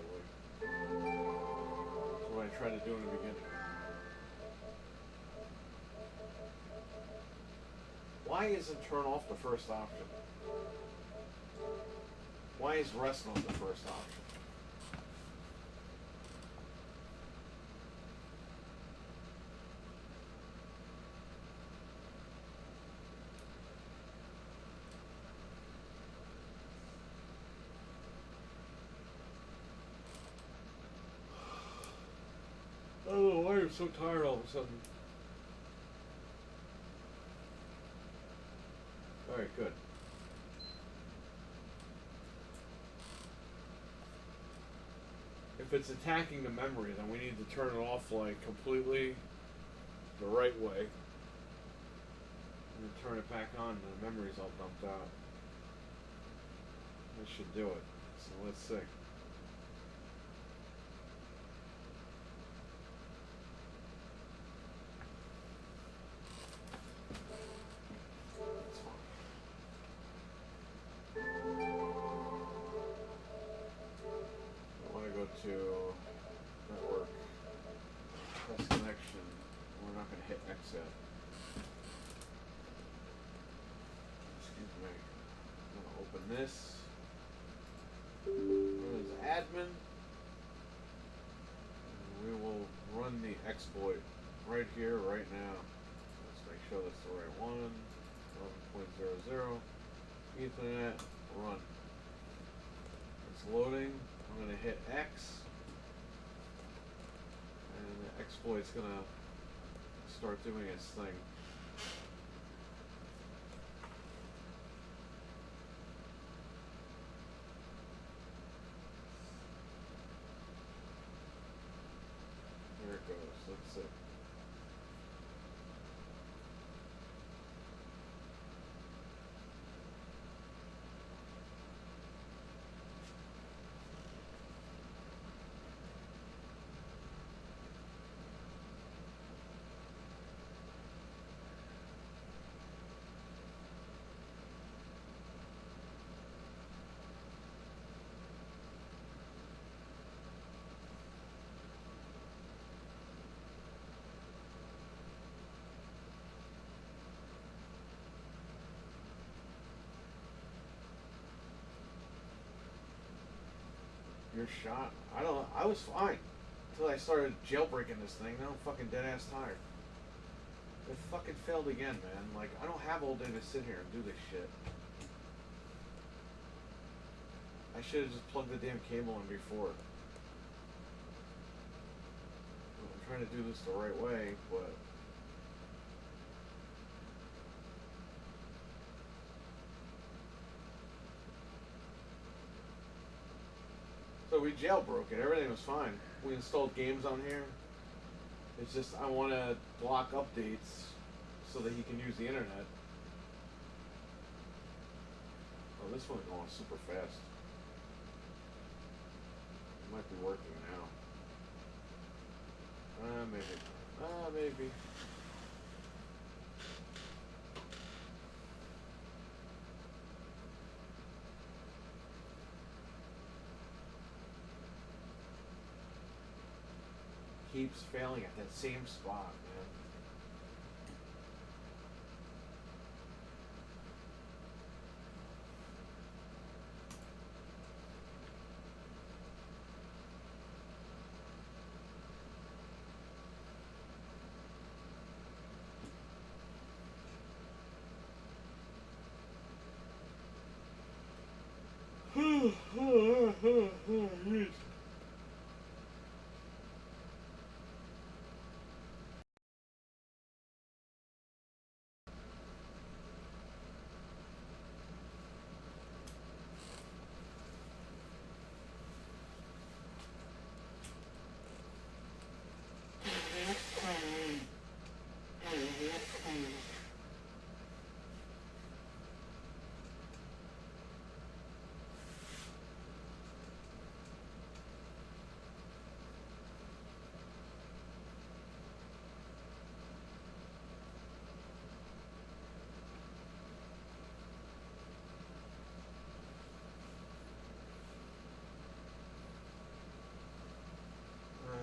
That's what I tried to do in the beginning. Why isn't turn off the first option? Why is rest mode the first option? I don't know why I'm so tired all of a sudden. Alright, good. If it's attacking the memory, then we need to turn it off like completely the right way. And then turn it back on and the memory's all dumped out. That should do it. So let's see. That's fine. I want to go to network, press connection. We're not going to hit X yet. Excuse me. I'm going to open this. Run as admin. And we will run the exploit right here, right now. Let's make sure that's the right one. 11.00. Ethernet. Run. It's loading. I'm going to hit X. And the exploit's going to start doing its thing. There it goes. Let's see. Your shot. I was fine until I started jailbreaking this thing. Now I'm fucking dead ass tired. It fucking failed again, man. Like, I don't have all day to sit here and do this shit. I should have just plugged the damn cable in before. I'm trying to do this the right way, but So we jailbroke it. Everything was fine. We installed games on here. It's just I want to block updates so that he can use the internet. Oh, this one's going super fast. It might be working now. Maybe. Maybe. Keeps failing at that same spot, man.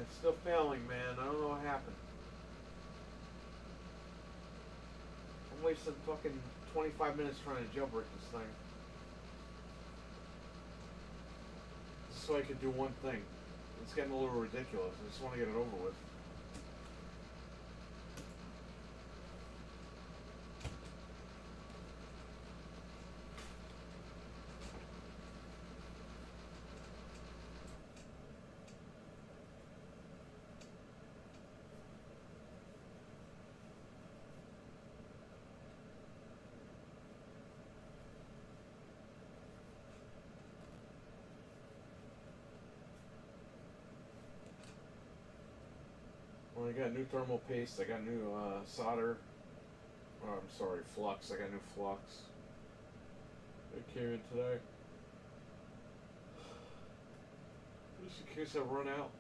It's still failing, man. I don't know what happened. I'm wasting fucking 25 minutes trying to jailbreak this thing. Just so I could do one thing. It's getting a little ridiculous. I just want to get it over with. Well, I got new thermal paste. I got new solder. Oh, I'm sorry, flux. I got new flux. It came in today. Just in case I run out.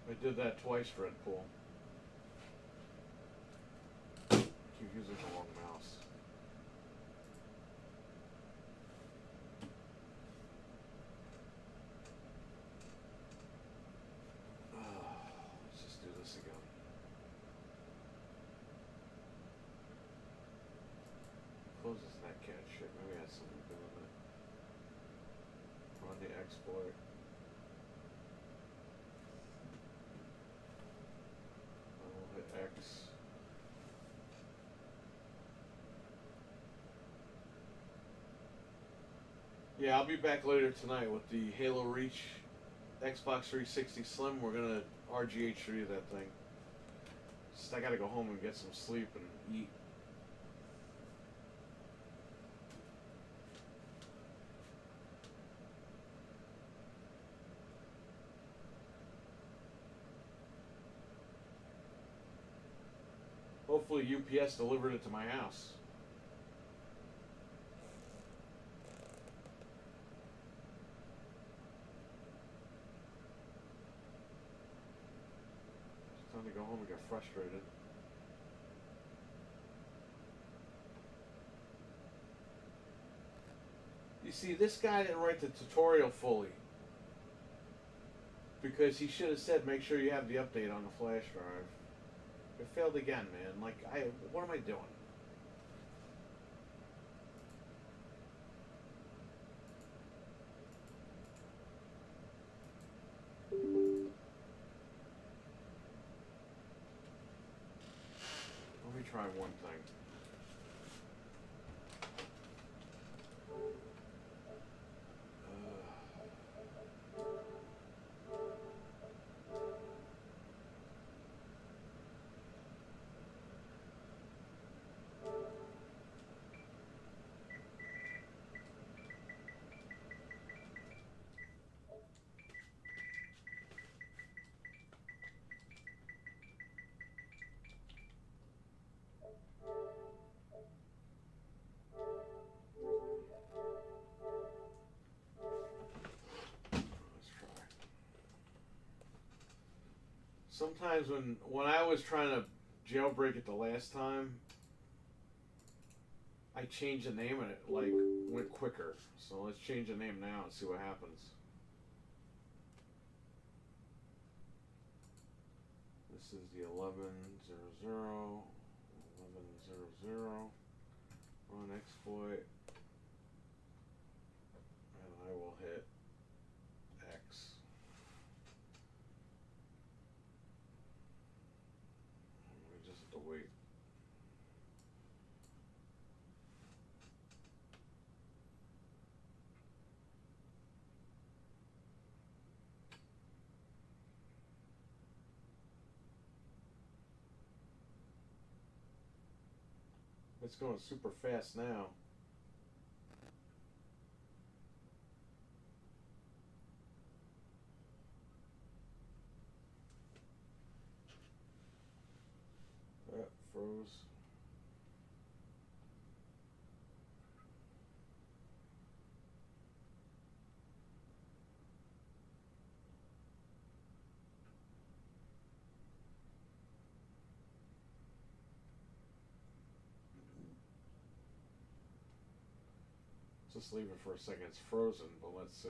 I did that twice, Red Pool. Keep using the wrong mouse. Let's just do this again. Close this netcat shit. Maybe it has something to do with it. Run the exploit. X. Yeah, I'll be back later tonight with the Halo Reach Xbox 360 Slim. We're gonna RGH3 that thing. Just I gotta go home and get some sleep and eat. Hopefully UPS delivered it to my house. It's time to go home and get frustrated. You see, this guy didn't write the tutorial fully. Because he should have said, make sure you have the update on the flash drive. It failed again, man. Like, what am I doing? Let me try one thing. Sometimes when I was trying to jailbreak it the last time, I changed the name and it like went quicker. So let's change the name now and see what happens. This is the 1100, 1100. Run exploit. And I will hit X. We just have to wait. It's going super fast now. That froze. Just leave it for a second. It's frozen, but let's see.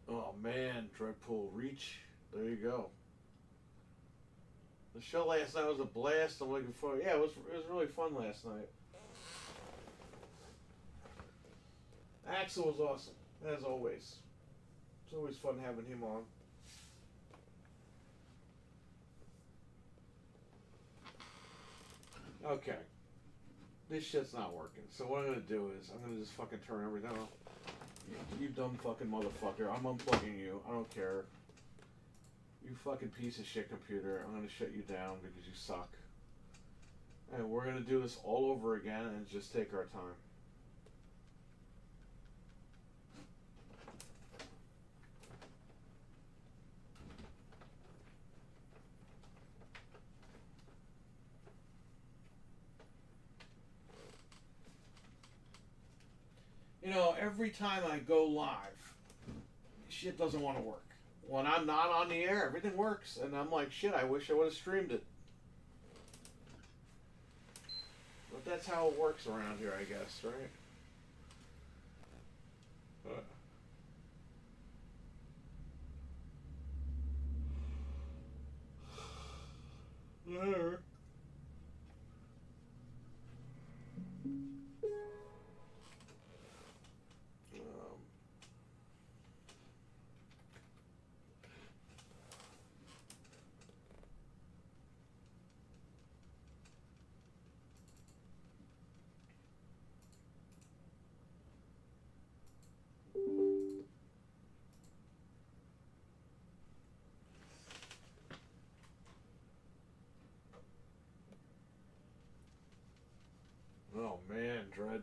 Oh man, Dreadpool Reach. There you go. The show last night was a blast. I'm looking forward. Yeah, it was really fun last night. Axel was awesome, as always. It's always fun having him on. Okay. This shit's not working. So what I'm gonna do is I'm gonna just fucking turn everything off. You dumb fucking motherfucker. I'm unplugging you. I don't care. You fucking piece of shit computer. I'm gonna shut you down because you suck. And we're gonna do this all over again and just take our time. You know, every time I go live, shit doesn't want to work. When I'm not on the air, everything works. And I'm like, shit, I wish I would have streamed it. But that's how it works around here, I guess, right? There. Oh man, Dread.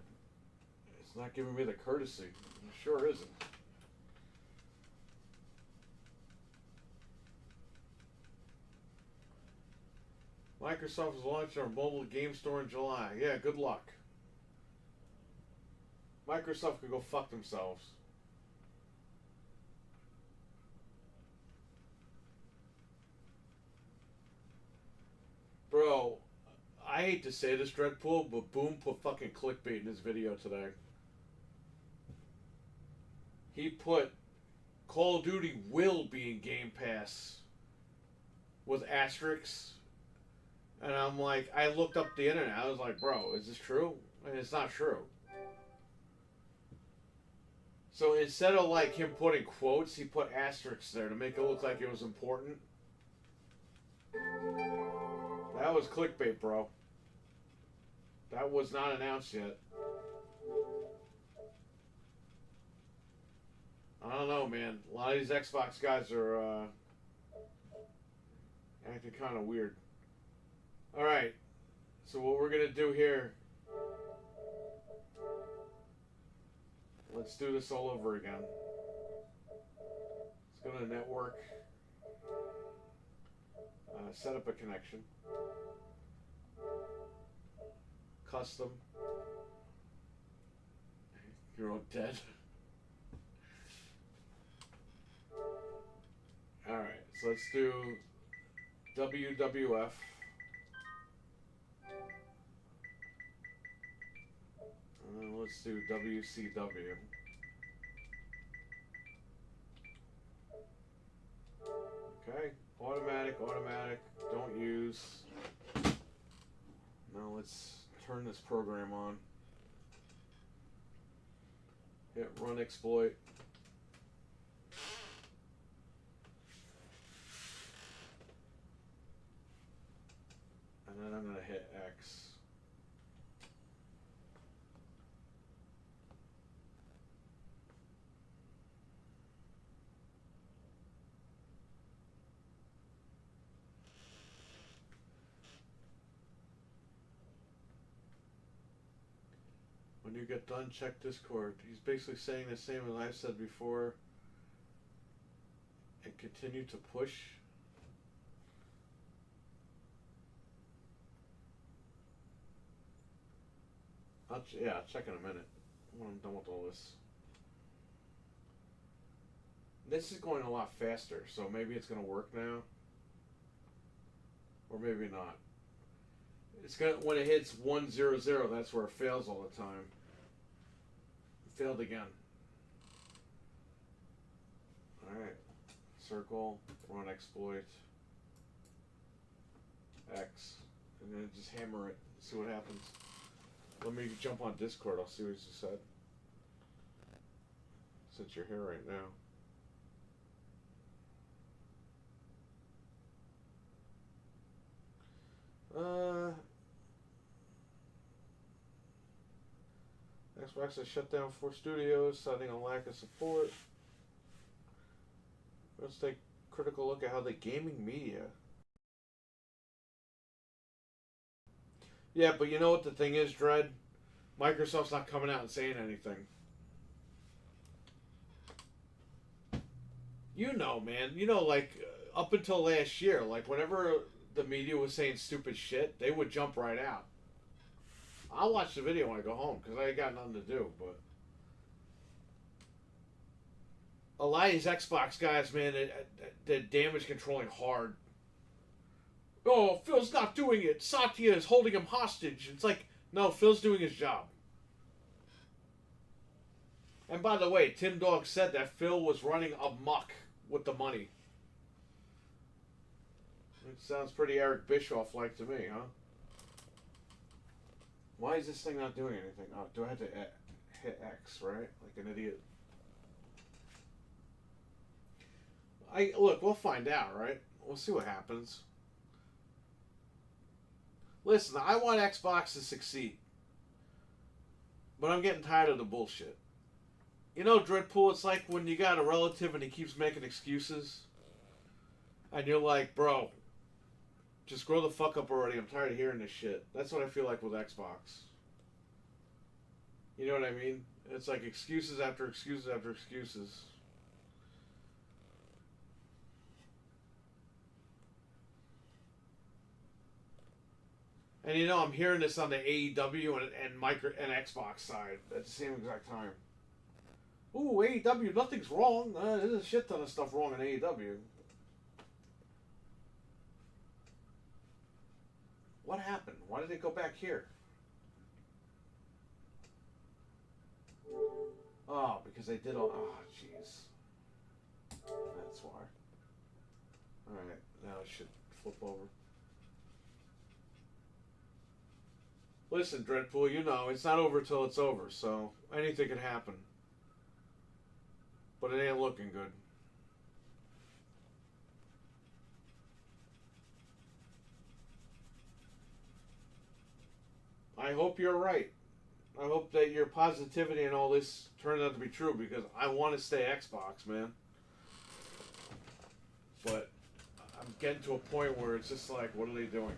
It's not giving me the courtesy. It sure isn't. Microsoft is launching our mobile game store in July. Yeah, good luck. Microsoft could go fuck themselves. Bro, I hate to say this, Dreadpool, but Boom put fucking clickbait in his video today. He put Call of Duty will be in Game Pass with asterisks. And I'm like, I looked up the internet. I was like, bro, is this true? And it's not true. So instead of like him putting quotes, he put asterisks there to make it look like it was important. That was clickbait, bro. That was not announced yet. I don't know, man. A lot of these Xbox guys are acting kind of weird. Alright. So what we're going to do here... Let's do this all over again. Let's go to network. Set up a connection. Custom. You're all dead. Alright, so let's do WWF. Let's do WCW. Okay, automatic, don't use. Now let's turn this program on. Hit run exploit. And then I'm going to hit X. When you get done, check Discord. He's basically saying the same as I've said before. And continue to push. I'll check in a minute when I'm done with all this. This is going a lot faster, so maybe it's going to work now. Or maybe not. It's gonna, when it hits 100, that's where it fails all the time. It failed again. Alright. Circle, run exploit, X, and then just hammer it, see what happens. Let me jump on Discord, I'll see what you said. Since you're here right now. Xbox has shut down 4 studios, citing a lack of support. Let's take a critical look at how the gaming media. Yeah, but you know what the thing is, Dredd? Microsoft's not coming out and saying anything. You know, man. You know, like, up until last year, like, whenever the media was saying stupid shit, they would jump right out. I'll watch the video when I go home, because I ain't got nothing to do, but... A lot of these Xbox guys, man, they're damage controlling hard. Oh, Phil's not doing it. Satya is holding him hostage. It's like, no, Phil's doing his job. And by the way, Tim Dog said that Phil was running amok with the money. It sounds pretty Eric Bischoff-like to me, huh? Why is this thing not doing anything? Oh, do I have to hit X, right? Like an idiot. Look, we'll find out, right? We'll see what happens. Listen, I want Xbox to succeed. But I'm getting tired of the bullshit. You know, Dreadpool, it's like when you got a relative and he keeps making excuses. And you're like, bro, just grow the fuck up already. I'm tired of hearing this shit. That's what I feel like with Xbox. You know what I mean? It's like excuses after excuses after excuses. And you know, I'm hearing this on the AEW and Xbox side at the same exact time. Ooh, AEW, nothing's wrong. There's a shit ton of stuff wrong in AEW. What happened? Why did they go back here? Oh, because they did all... Oh, jeez. That's why. Alright, now it should flip over. Listen, Dreadpool, you know, it's not over till it's over, so anything can happen. But it ain't looking good. I hope you're right. I hope that your positivity and all this turns out to be true, because I want to stay Xbox, man. But I'm getting to a point where it's just like, what are they doing?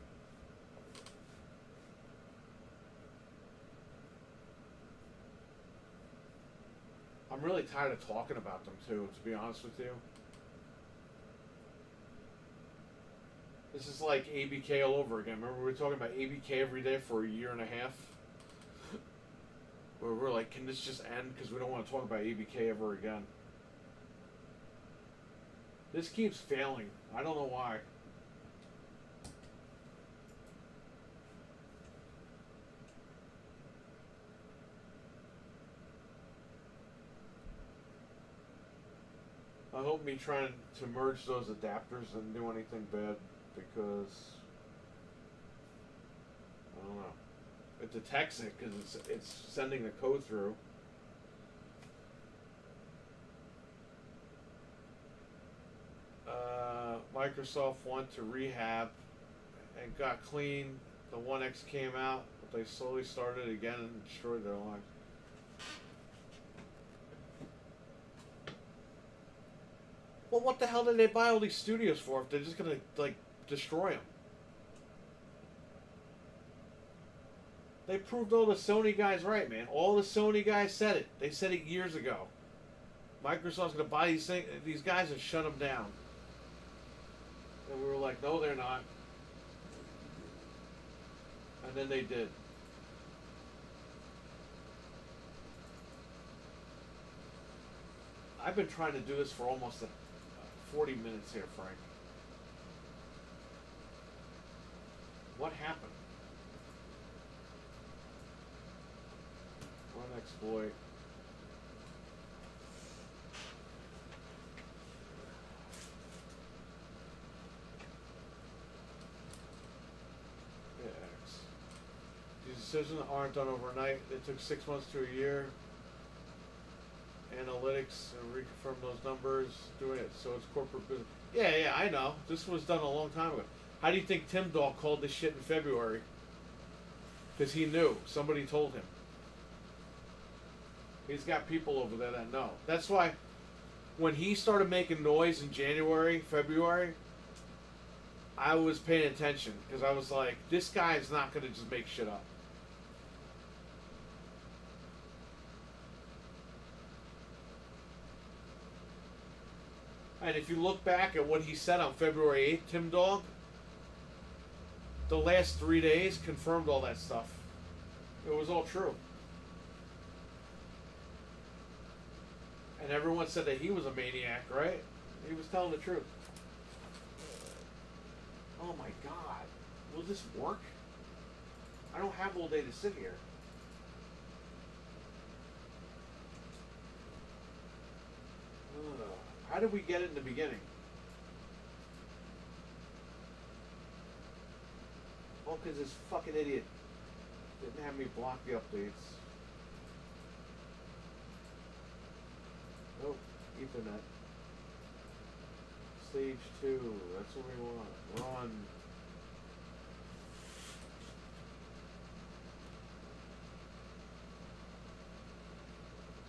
I'm really tired of talking about them, too, to be honest with you. This is like ABK all over again. Remember we were talking about ABK every day for a year and a half? Where we're like, can this just end? Because we don't want to talk about ABK ever again. This keeps failing. I don't know why. I hope me trying to merge those adapters didn't do anything bad, because I don't know. It detects it because it's sending the code through. Microsoft went to rehab and got clean. The One X came out, but they slowly started again and destroyed their lives. Well, what the hell did they buy all these studios for if they're just gonna like destroy them? They proved all the Sony guys right, man. All the Sony guys said it. They said it years ago. Microsoft's gonna buy these guys and shut them down. And we were like, no, they're not. And then they did. I've been trying to do this for almost 40 minutes here, Frank. What happened? Run exploit. These decisions aren't done overnight. It took 6 months to a year. Analytics and reconfirm those numbers, doing it so it's corporate business. Yeah, I know. This was done a long time ago. How do you think Tim Dahl called this shit in February? Because he knew. Somebody told him. He's got people over there that know. That's why when he started making noise in January, February, I was paying attention because I was like, this guy is not going to just make shit up. And if you look back at what he said on February 8th, Tim Dog, the last 3 days confirmed all that stuff. It was all true. And everyone said that he was a maniac, right? He was telling the truth. Oh my God. Will this work? I don't have all day to sit here. How did we get it in the beginning? Oh, because this fucking idiot didn't have me block the updates. Nope, Ethernet. Stage 2, that's what we want. Run.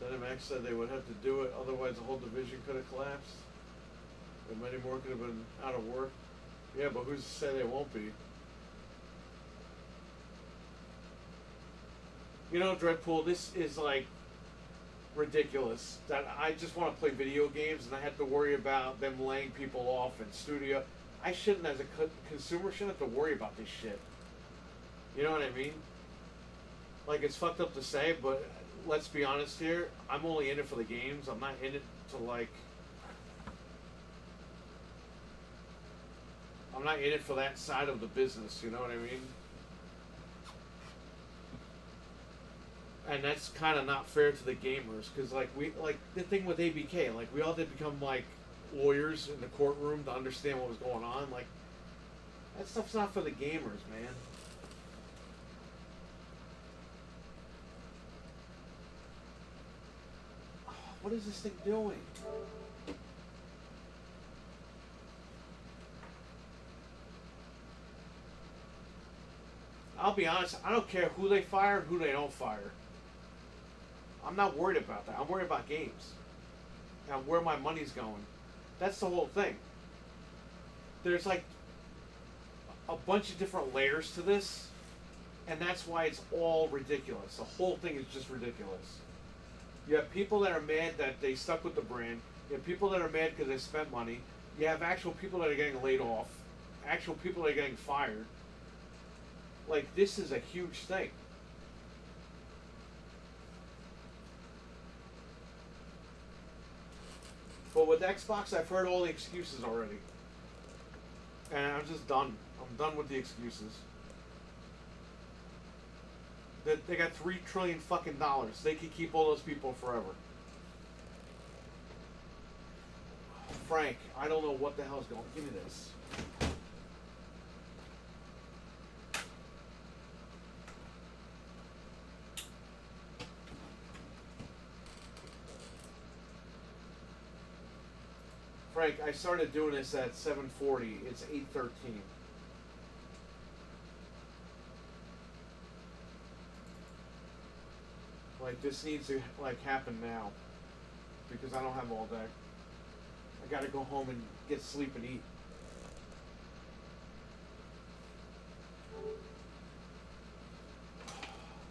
ZeniMax said they would have to do it, otherwise the whole division could have collapsed. And many more could have been out of work. Yeah, but who's to say they won't be? You know, Dreadpool, this is like ridiculous. That I just want to play video games and I have to worry about them laying people off in studio. I shouldn't, as a consumer, shouldn't have to worry about this shit. You know what I mean? Like, it's fucked up to say, but let's be honest here. I'm only in it for the games. I'm not in it to, like... I'm not in it for that side of the business, you know what I mean? And that's kind of not fair to the gamers, because, like, the thing with ABK, like, we all did become, like, lawyers in the courtroom to understand what was going on. Like, that stuff's not for the gamers, man. What is this thing doing? I'll be honest, I don't care who they fire and who they don't fire. I'm not worried about that. I'm worried about games and where my money's going. That's the whole thing. There's like a bunch of different layers to this, and that's why it's all ridiculous. The whole thing is just ridiculous. You have people that are mad that they stuck with the brand. You have people that are mad because they spent money. You have actual people that are getting laid off. actual people that are getting fired. Like, this is a huge thing. But with Xbox, I've heard all the excuses already. And I'm just done. I'm done with the excuses. They got $3 trillion fucking dollars. They could keep all those people forever. Frank, I don't know what the hell's going on. Give me this. Frank, I started doing this at 7:40. It's 8:13. Like, this needs to, like, happen now. Because I don't have all day. I gotta go home and get sleep and eat.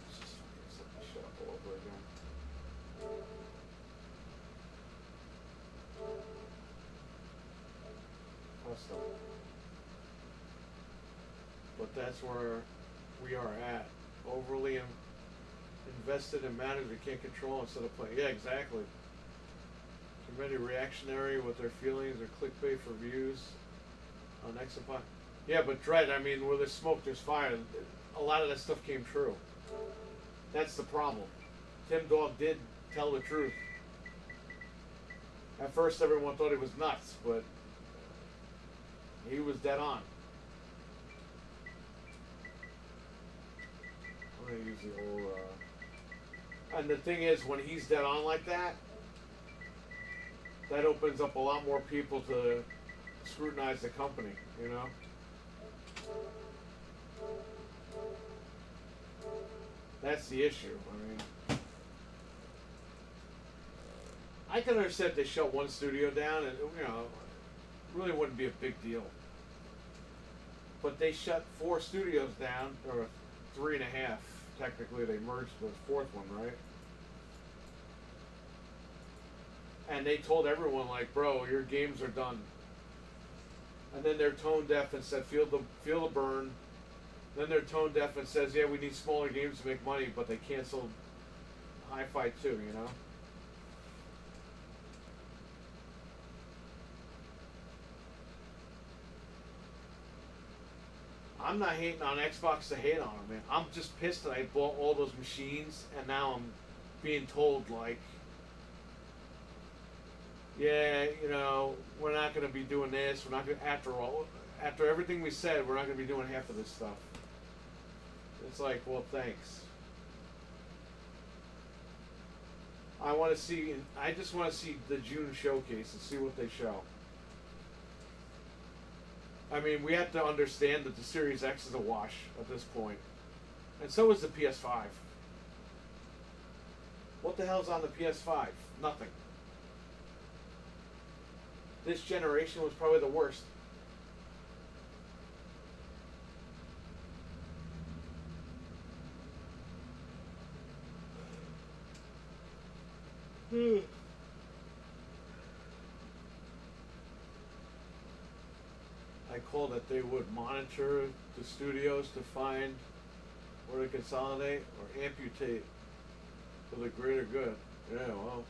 Let's just fucking set this shit up all over again. Custom. But that's where we are at. Overly invested in matters we can't control instead of playing. Yeah, exactly. Too many reactionary with their feelings or clickbait for views on Xbox. Yeah, but Dread, I mean, where there's smoke, there's fire. A lot of that stuff came true. That's the problem. Tim Dog did tell the truth. At first, everyone thought he was nuts, but he was dead on. I'm gonna use the old. And the thing is, when he's dead on like that, that opens up a lot more people to scrutinize the company, you know? That's the issue. I mean, I can understand if they shut one studio down, and, you know, it really wouldn't be a big deal. But they shut 4 studios down, or 3.5. Technically, they merged the 4th one, right? And they told everyone, like, bro, your games are done. And then they're tone deaf and said, feel the burn. Then they're tone deaf and says, yeah, we need smaller games to make money, but they canceled Hi-Fi 2, you know? I'm not hating on Xbox to hate on them, man. I'm just pissed that I bought all those machines and now I'm being told, like, yeah, you know, we're not going to be doing this. We're not going to, after everything we said, we're not going to be doing half of this stuff. It's like, well, thanks. I just want to see the June showcase and see what they show. I mean, we have to understand that the Series X is a wash at this point. And so is the PS5. What the hell's on the PS5? Nothing. This generation was probably the worst. I call that they would monitor the studios to find where to consolidate or amputate for the greater good. Yeah, well.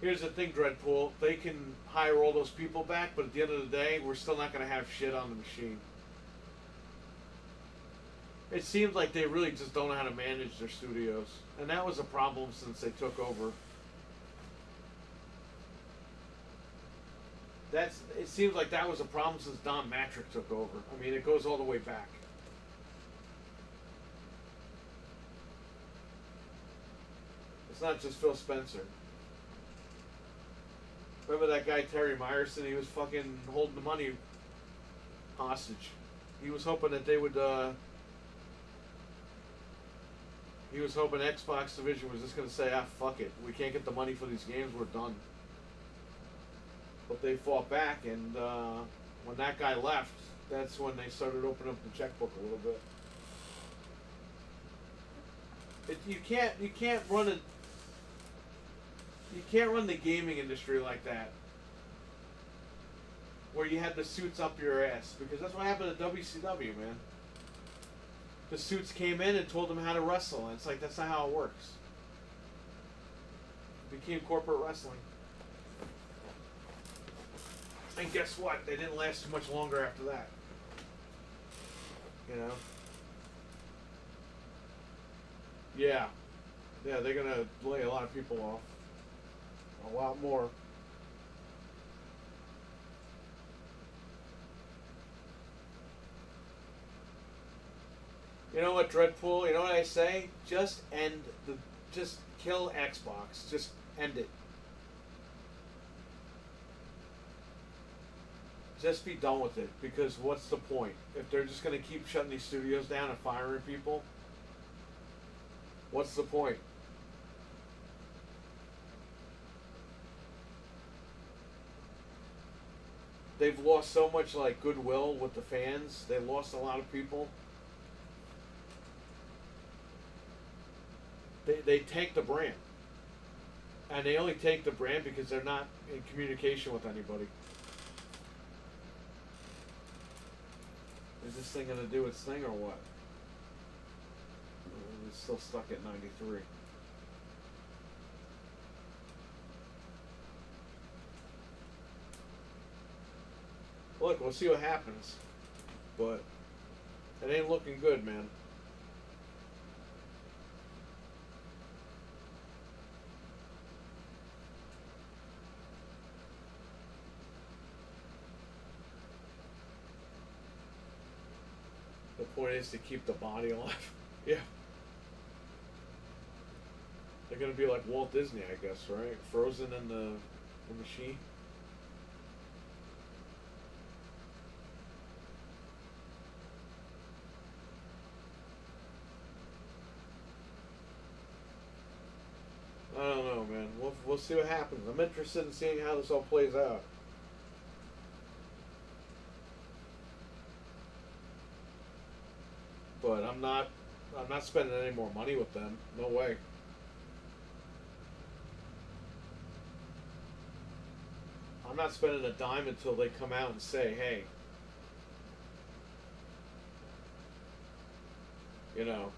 Here's the thing, Dreadpool. They can hire all those people back, but at the end of the day, we're still not going to have shit on the machine. It seems like they really just don't know how to manage their studios. And that was a problem since they took over. It seems like that was a problem since Don Matrick took over. I mean, it goes all the way back. It's not just Phil Spencer. Remember that guy Terry Myerson? He was fucking holding the money hostage. He was hoping that they would, he was hoping Xbox division was just going to say, ah, fuck it. We can't get the money for these games, we're done. But they fought back, and when that guy left, that's when they started opening up the checkbook a little bit. You can't run the gaming industry like that. where you had the suits up your ass, because that's what happened to WCW, man. The suits came in and told them how to wrestle, and it's like, that's not how it works. It became corporate wrestling. And guess what? They didn't last too much longer after that. You know? Yeah. Yeah, they're gonna lay a lot of people off. A lot more. You know what, Dreadpool? You know what I say? Just kill Xbox. Just end it. Just be done with it, because what's the point? If they're just going to keep shutting these studios down and firing people, what's the point? They've lost so much like goodwill with the fans. They lost a lot of people. They tank the brand. And they only tank the brand because they're not in communication with anybody. Is this thing going to do its thing or what? It's still stuck at 93. Look, we'll see what happens. But it ain't looking good, man. The point is to keep the body alive. Yeah. They're gonna be like Walt Disney, I guess, right? Frozen in the machine. I don't know, man. We'll see what happens. I'm interested in seeing how this all plays out. But I'm not spending any more money with them. No way. I'm not spending a dime until they come out and say, hey, you know,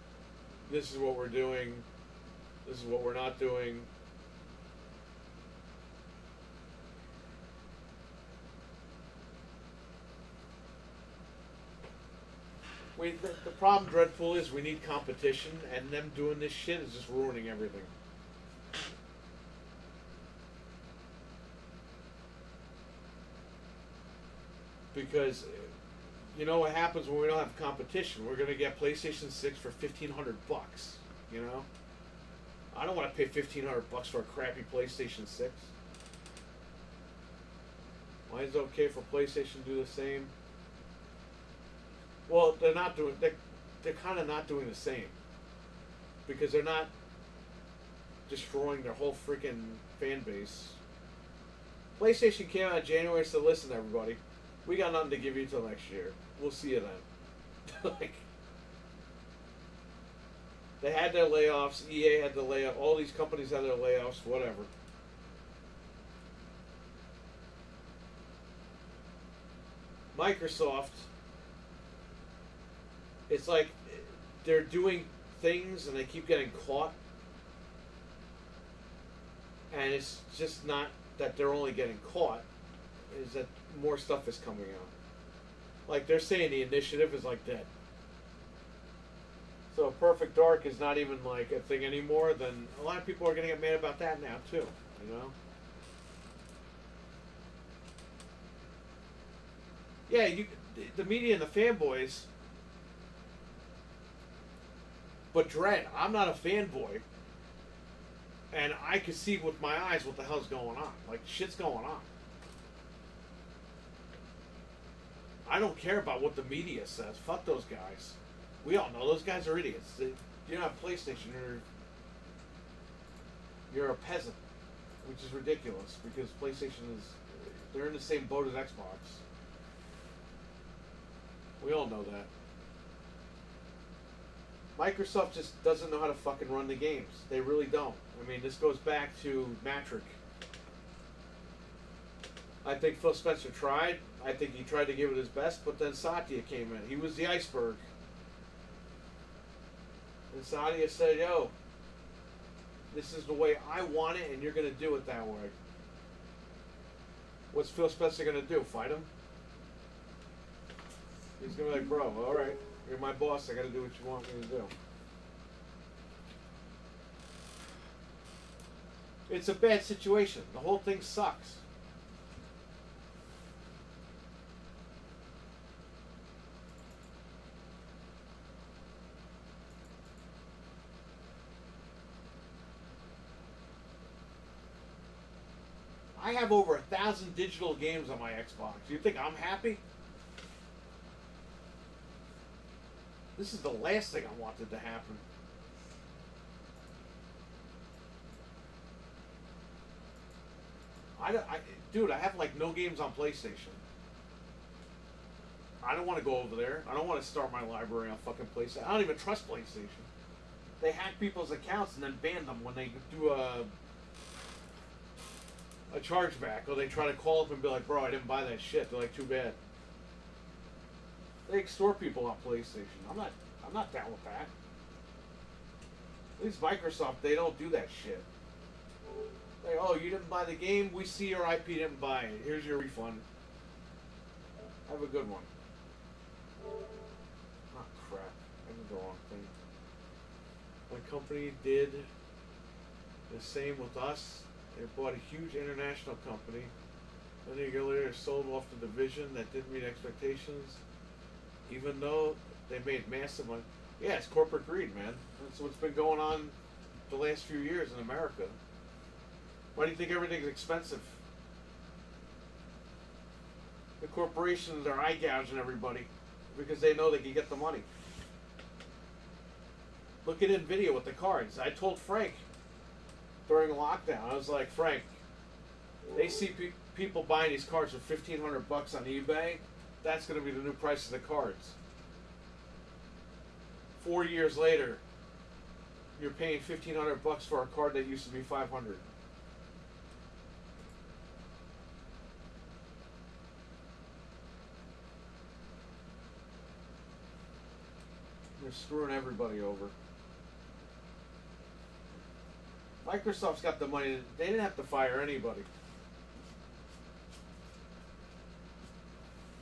this is what we're doing, this is what we're not doing. The problem, Dreadpool, is we need competition, and them doing this shit is just ruining everything. Because you know what happens when we don't have competition? We're gonna get PlayStation 6 for $1,500. You know, I don't want to pay $1,500 for a crappy PlayStation 6. Why is it okay for PlayStation to do the same? Well, they're not doing. They're kind of not doing the same, because they're not destroying their whole freaking fan base. PlayStation came out in January and said, "Listen, everybody, we got nothing to give you till next year. We'll see you then." Like, they had their layoffs. EA had the layoff. All these companies had their layoffs. Whatever. Microsoft. It's like they're doing things and they keep getting caught. And it's just not that they're only getting caught, is that more stuff is coming out. Like, they're saying the initiative is like dead. So if Perfect Dark is not even like a thing anymore, then a lot of people are going to get mad about that now too, you know? Yeah, the media and the fanboys. But Dread, I'm not a fanboy, and I can see with my eyes what the hell's going on. Like, shit's going on. I don't care about what the media says. Fuck those guys. We all know those guys are idiots. You don't have PlayStation, you're a peasant, which is ridiculous, because PlayStation they're in the same boat as Xbox. We all know that. Microsoft just doesn't know how to fucking run the games. They really don't. I mean, this goes back to Matrick. I think Phil Spencer tried. I think he tried to give it his best, but then Satya came in. He was the iceberg. And Satya said, yo, this is the way I want it, and you're going to do it that way. What's Phil Spencer going to do? Fight him? He's going to be like, bro, all right, you're my boss. I got to do what you want me to do. It's a bad situation. The whole thing sucks. I have over 1,000 digital games on my Xbox. You think I'm happy? This is the last thing I wanted to happen. Dude, I have like no games on PlayStation. I don't want to go over there. I don't want to start my library on fucking PlayStation. I don't even trust PlayStation. They hack people's accounts and then ban them when they do a chargeback, or they try to call up and be like, bro, I didn't buy that shit. They're like, too bad. They extort people on PlayStation. I'm not down with that. At least Microsoft, they don't do that shit. Like, oh, you didn't buy the game, we see your IP didn't buy it. Here's your refund. Have a good one. Oh crap. I did the wrong thing. My company did the same with us. They bought a huge international company. Then a year later, sold off the division that didn't meet expectations, even though they made massive money. Yeah, it's corporate greed, man. That's what's been going on the last few years in America. Why do you think everything's expensive? The corporations are eye gouging everybody because they know they can get the money. Look at NVIDIA with the cards. I told Frank during lockdown, I was like, Frank, they see people buying these cards for $1,500 on eBay. That's going to be the new price of the cards. 4 years later, you're paying $1,500 for a card that used to be $500. They're screwing everybody over. Microsoft's got the money. They didn't have to fire anybody.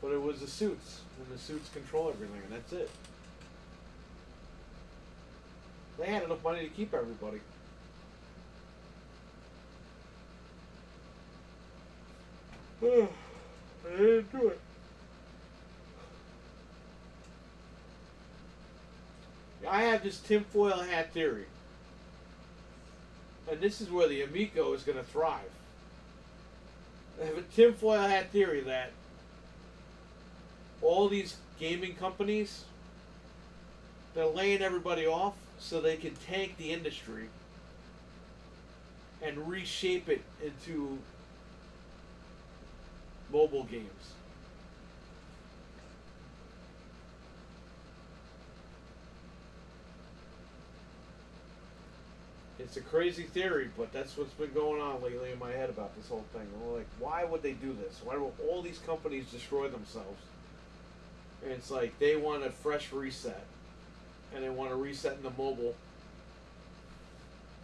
But it was the suits. And the suits control everything, and that's it. They had enough money to keep everybody. I didn't do it. I have this tinfoil hat theory. And this is where the Amico is going to thrive. I have a tinfoil hat theory that all these gaming companies, they're laying everybody off so they can tank the industry and reshape it into mobile games. It's a crazy theory, but that's what's been going on lately in my head about this whole thing. I'm like, why would they do this? Why do all these companies destroy themselves? And it's like they want a fresh reset. And they want to reset into mobile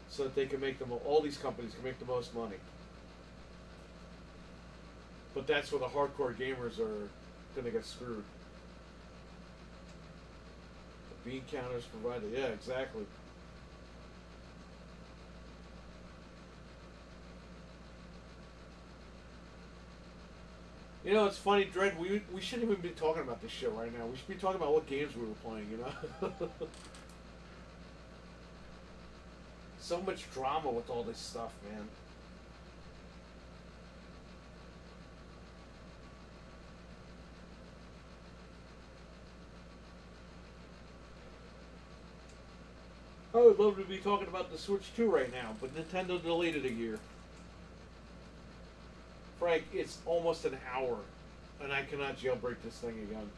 so that they can make all these companies can make the most money. But that's where the hardcore gamers are going to get screwed. The bean counters provided. Yeah, exactly. You know, it's funny, Dredd, we shouldn't even be talking about this shit right now. We should be talking about what games we were playing, you know? So much drama with all this stuff, man. I would love to be talking about the Switch 2 right now, but Nintendo delayed it a year. Frank, it's almost an hour, and I cannot jailbreak this thing again.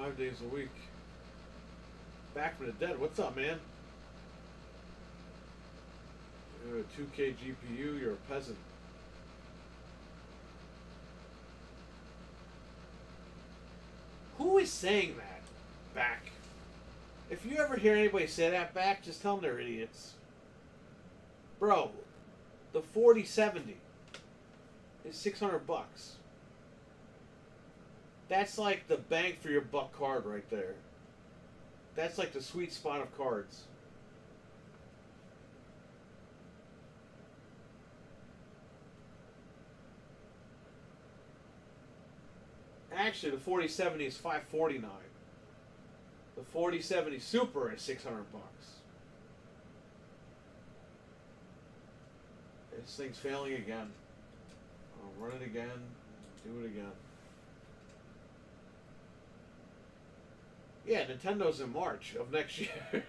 5 days a week. Back from the dead. What's up, man? You're a 2K GPU. You're a peasant. Who is saying that? Back. If you ever hear anybody say that back, just tell them they're idiots. Bro, the 4070 is $600. That's like the bang for your buck card right there. That's like the sweet spot of cards. Actually, the 4070 is $549. The 4070 Super is $600. This thing's failing again. I'll run it again. Do it again. Yeah, Nintendo's in March of next year.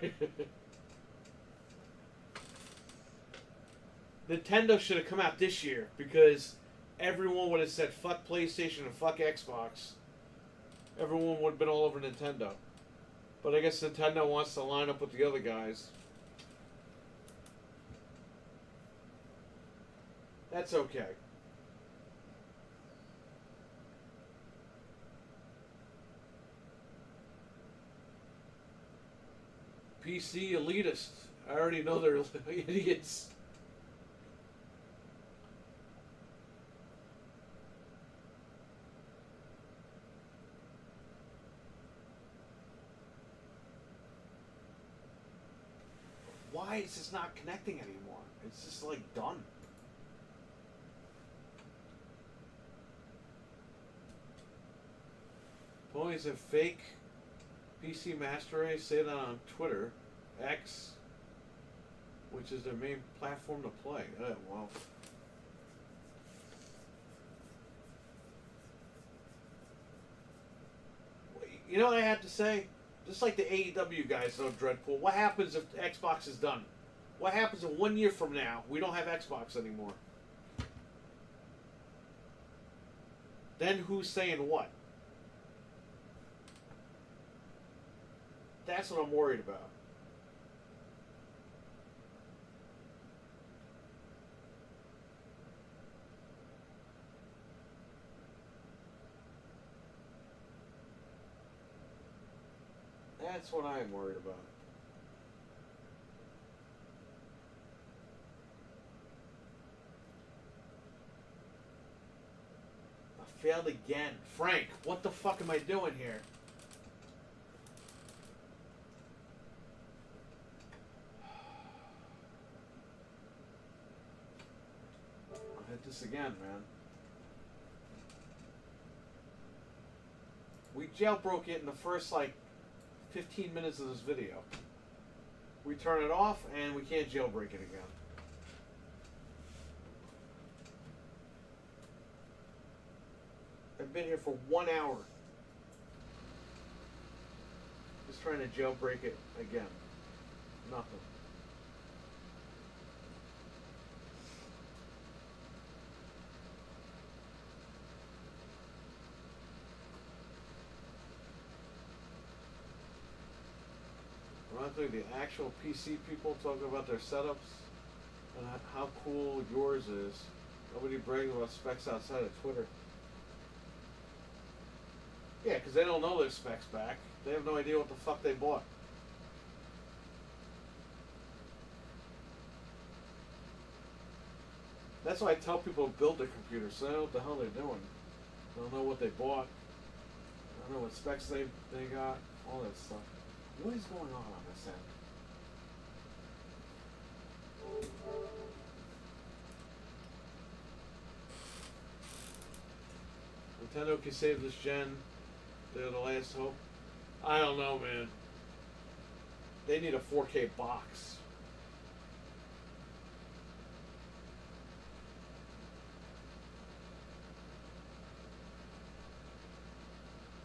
Nintendo should have come out this year because everyone would have said fuck PlayStation and fuck Xbox. Everyone would have been all over Nintendo. But I guess Nintendo wants to line up with the other guys. That's okay. PC elitists. I already know they're idiots. Why is this not connecting anymore? It's just like done. Ponies and fake PC Master Race say that on Twitter, X, which is their main platform to play. Oh, well. You know what I have to say? Just like the AEW guys know Dreadpool, what happens if Xbox is done? What happens if 1 year from now we don't have Xbox anymore? Then who's saying what? That's what I'm worried about. That's what I'm worried about. I failed again. Frank, what the fuck am I doing here? I'll hit this again, man. We jailbroke it in the first, 15 minutes of this video. We turn it off and we can't jailbreak it again. I've been here for 1 hour. Just trying to jailbreak it again. Nothing. The actual PC people talking about their setups and how cool yours is. Nobody brags about specs outside of Twitter. Yeah, because they don't know their specs back. They have no idea what the fuck they bought. That's why I tell people to build their computers so they know what the hell they're doing. They don't know what they bought. They don't know what specs they got. All that stuff. What is going on this end? Nintendo can save this gen. They're the last hope. I don't know, man. They need a 4K box.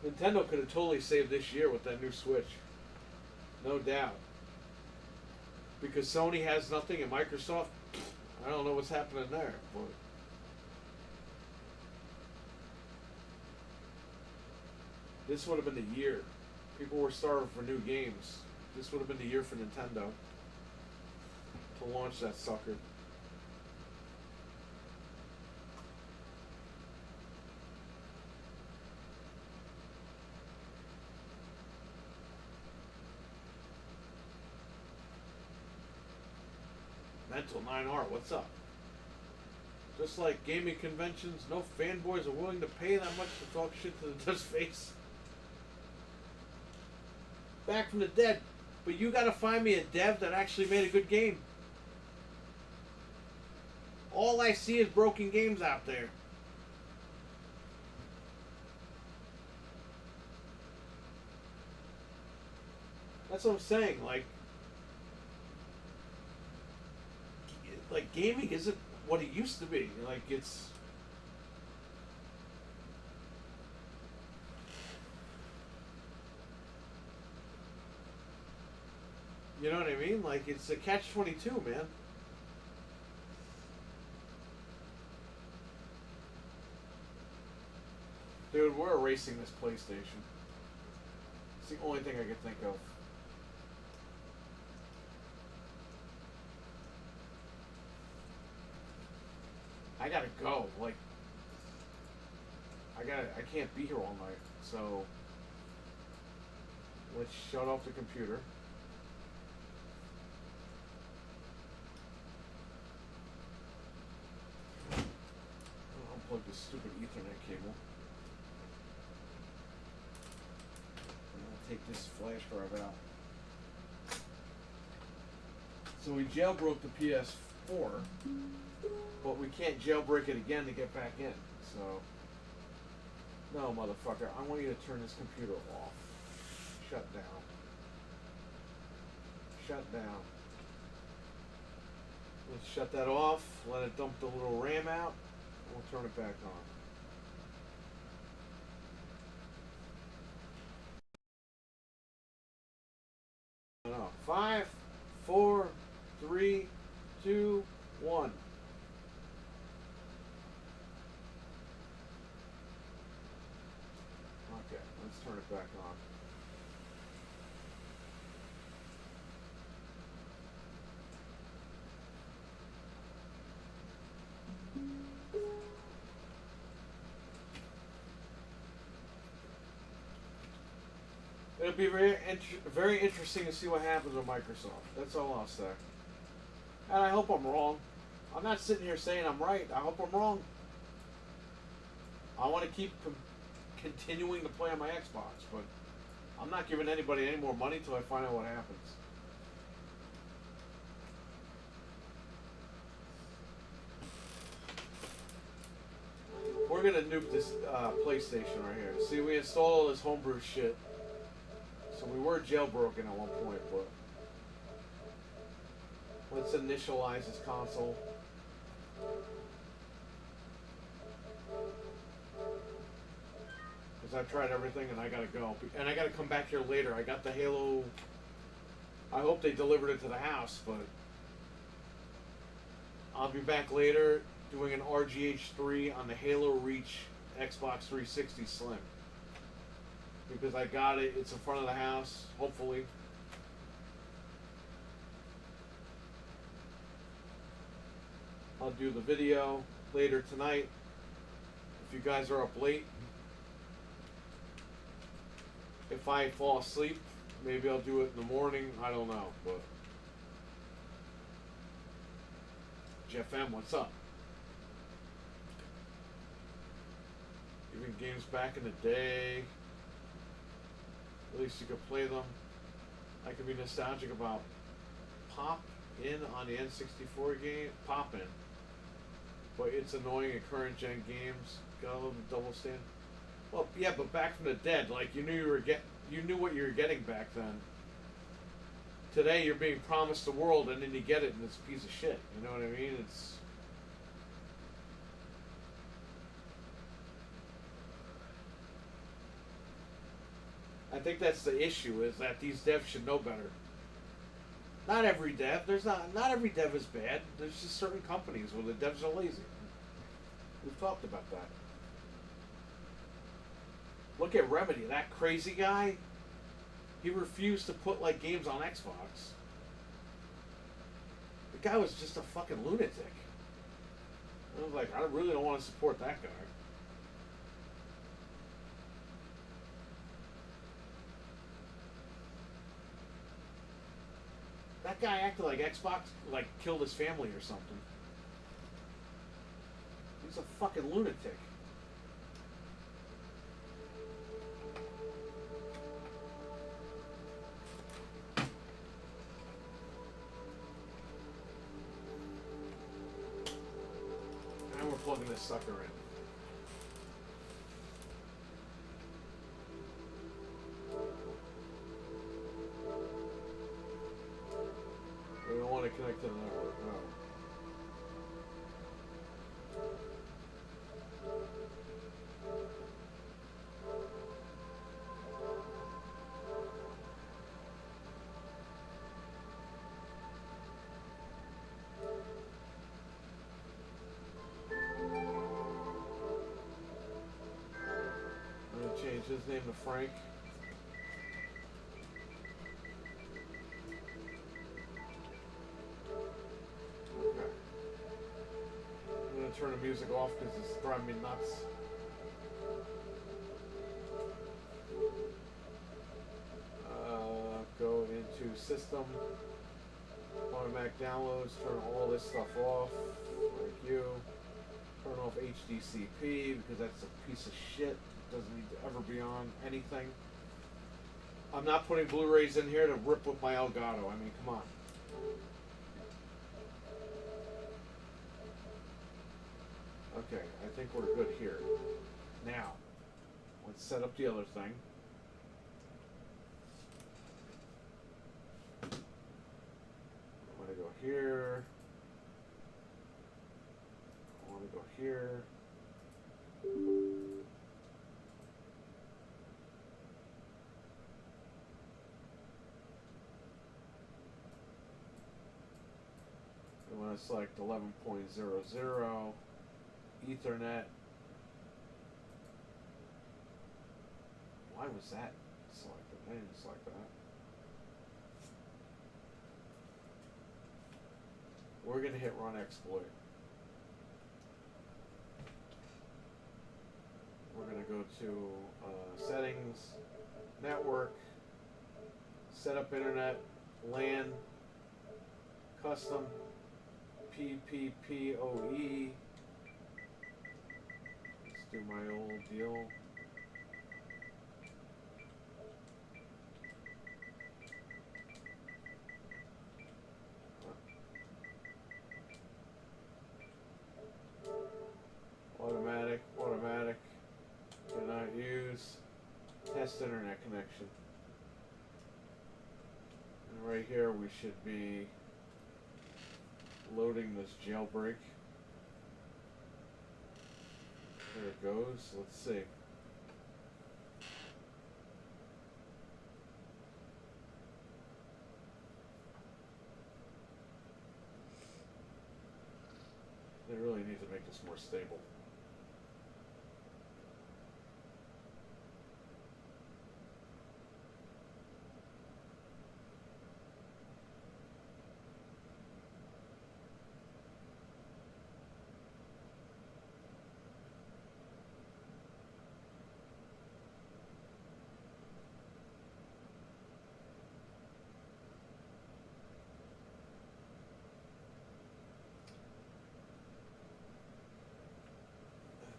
Nintendo could have totally saved this year with that new Switch. No doubt. Because Sony has nothing and Microsoft, I don't know what's happening there. But this would have been the year. People were starving for new games. This would have been the year for Nintendo to launch that sucker. Mental 9R, what's up? Just like gaming conventions, no fanboys are willing to pay that much to talk shit to the dev's face. Back from the dead. But you gotta find me a dev that actually made a good game. All I see is broken games out there. That's what I'm saying. Like gaming isn't what it used to be. Like it's. You know what I mean? Like it's a catch-22, man. Dude, we're erasing this PlayStation. It's the only thing I can think of. I gotta go. Like, I can't be here all night. So, let's shut off the computer. Unplug this stupid Ethernet cable. Take this flash drive out. So we jailbroke the PS4, but we can't jailbreak it again to get back in. So, no, motherfucker, I want you to turn this computer off. Shut down. Shut down. Let's shut that off, let it dump the little RAM out, and we'll turn it back on. No. 5, 4, 3, 2, 1. Okay, let's turn it back on. It'll be very interesting to see what happens with Microsoft. That's all I'll say. And I hope I'm wrong. I'm not sitting here saying I'm right. I hope I'm wrong. I want to keep continuing to play on my Xbox, but I'm not giving anybody any more money until I find out what happens. We're gonna nuke this PlayStation right here. See, we installed all this homebrew shit. So we were jailbroken at one point, but let's initialize this console. Because I've tried everything and I gotta go. And I gotta come back here later. I got the Halo. I hope they delivered it to the house, but I'll be back later doing an RGH3 on the Halo Reach Xbox 360 Slim. Because I got it, it's in front of the house, hopefully. I'll do the video later tonight. If you guys are up late. If I fall asleep, maybe I'll do it in the morning, I don't know, but Jeff M, what's up? Even games back in the day. At least you could play them. I could be nostalgic about Pop In on the N64 game. Pop In. But it's annoying in current gen games. Gotta love the double stand. Well, yeah, but back from the dead, like you knew what you were getting back then. Today you're being promised the world and then you get it and it's a piece of shit. You know what I mean? It's I think that's the issue, is that these devs should know better. Not every dev. Not every dev is bad. There's just certain companies where the devs are lazy. We've talked about that. Look at Remedy, that crazy guy. He refused to put like games on Xbox. The guy was just a fucking lunatic. I was like, I really don't want to support that guy. That guy acted like Xbox like killed his family or something. He's a fucking lunatic. And we're plugging this sucker in. We don't want to connect to the network, no. I'm going to change his name to Frank. Turn the music off because it's driving me nuts. Go into system, automatic downloads, turn all this stuff off, like you. Turn off HDCP because that's a piece of shit. It doesn't need to ever be on anything. I'm not putting Blu-rays in here to rip with my Elgato. I mean, come on. Okay, I think we're good here. Now, let's set up the other thing. I'm going to go here. I want to go here. I want to select 11.00. Ethernet. Why was that selected? I didn't select that. We're going to hit run exploit. We're going to go to settings, network, set up internet, LAN, custom, PPPoE. Do my old deal. Automatic, cannot use, test internet connection. And right here we should be loading this jailbreak. There it goes. Let's see. They really need to make this more stable.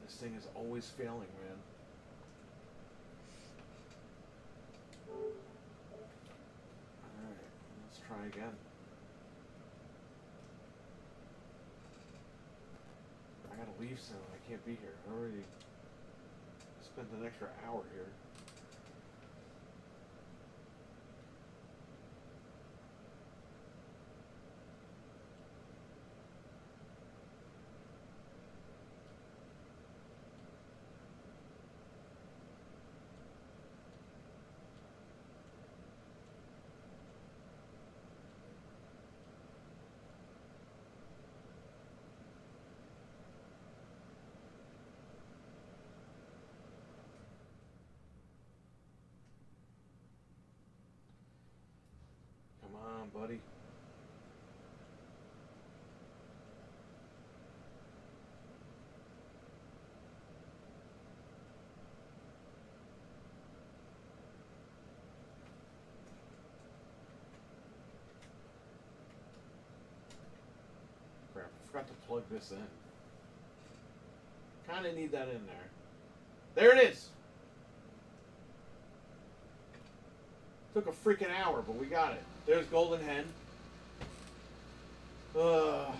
This thing is always failing, man. Alright, let's try again. I gotta leave soon. I can't be here. I already spent an extra hour here. buddy. Crap, I forgot to plug this in. Kinda need that in there. There it is! Took a freaking hour, but we got it. There's Golden Hen. Alright.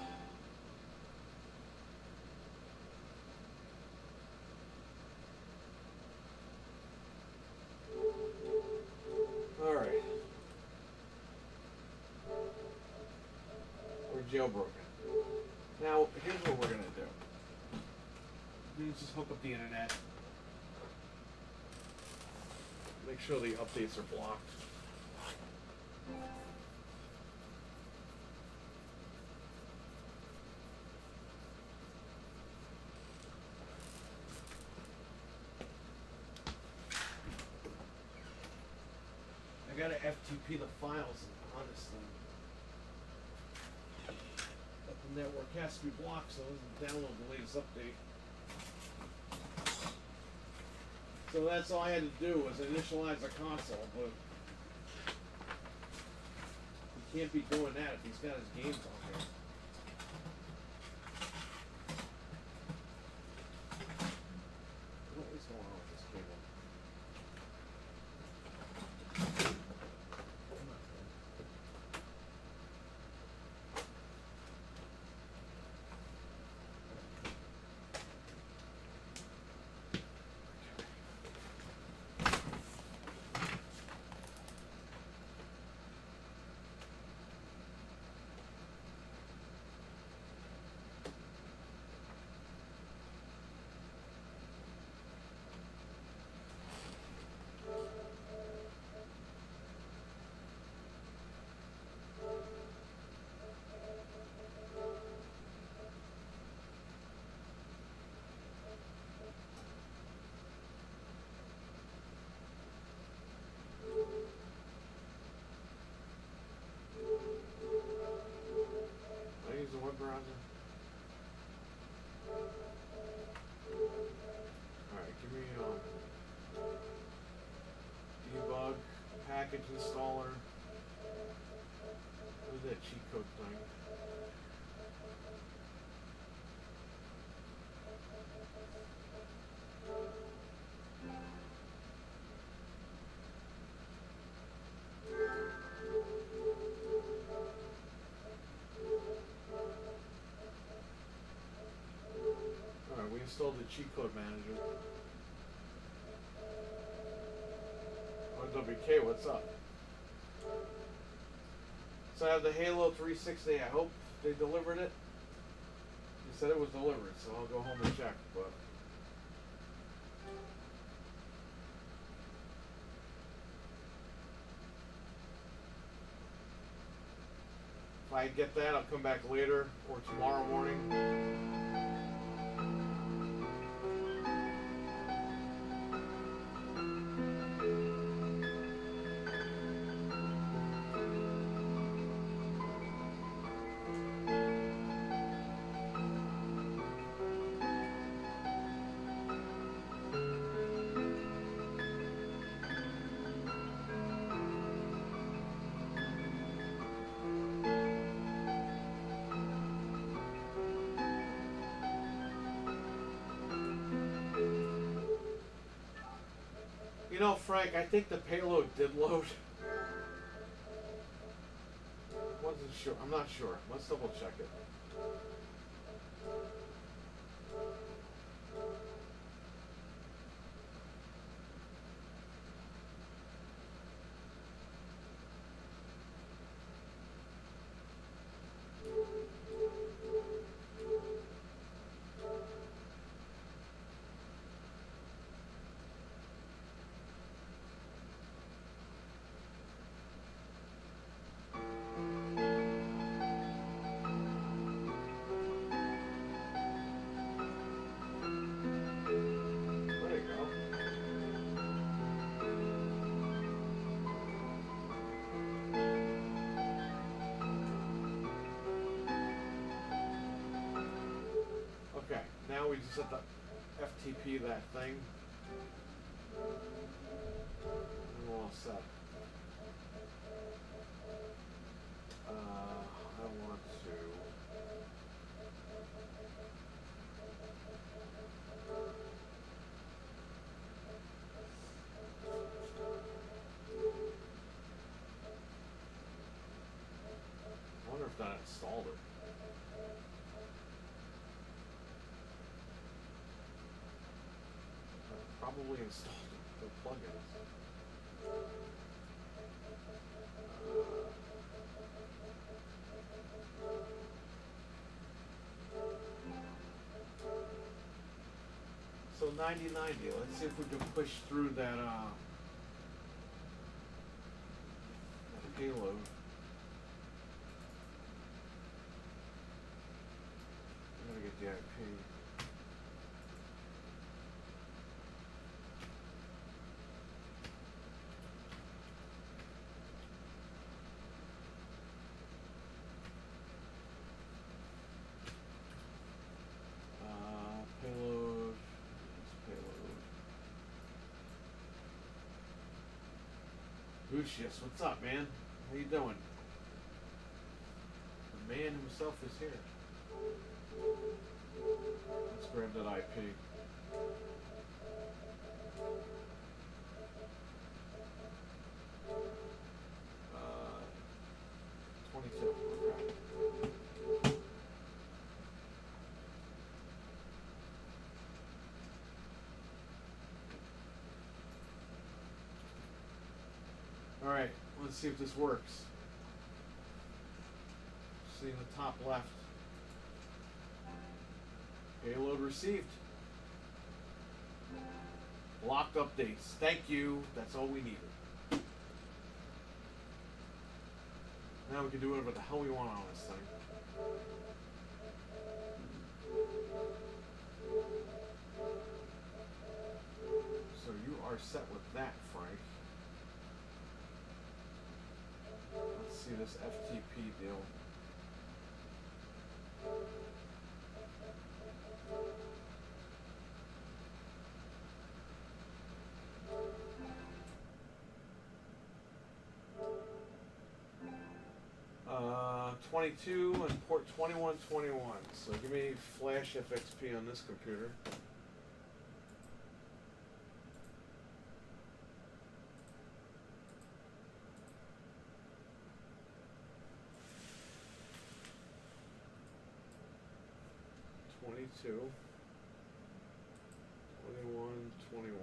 We're jailbroken. Now, here's what we're gonna do. Let's just hook up the internet. Make sure the updates are blocked. I gotta FTP the files on this thing. But the network has to be blocked so it doesn't download the latest update. So that's all I had to do was initialize the console, but he can't be doing that if he's got his games on there. What is going on with this cable? The web browser. Alright, give me debug, package installer. What is that cheat code thing? We installed the cheat code manager. RWK, what's up? So I have the Halo 360. I hope they delivered it. They said it was delivered, so I'll go home and check. But if I get that, I'll come back later or tomorrow morning. You know, Frank, I think the payload did load. Wasn't sure. I'm not sure. Let's double check it. now we just have to FTP that thing. And we're all set. I want to. I wonder if that installed it. Probably installed the plugins. So 90/90. Let's see if we can push through that payload. I'm gonna get the IP. Payload. Payload. Lucius, what's up, man? How you doing? The man himself is here. Let's grab that IP. 22. Okay. All right, let's see if this works. See in the top left. Payload received. Locked updates. Thank you. That's all we needed. Now we can do whatever the hell we want on this thing. So you are set with that, Frank. Let's see this FTP deal. Uh, 22 and port 2121. So give me flash FXP on this computer. Two, 21, 21.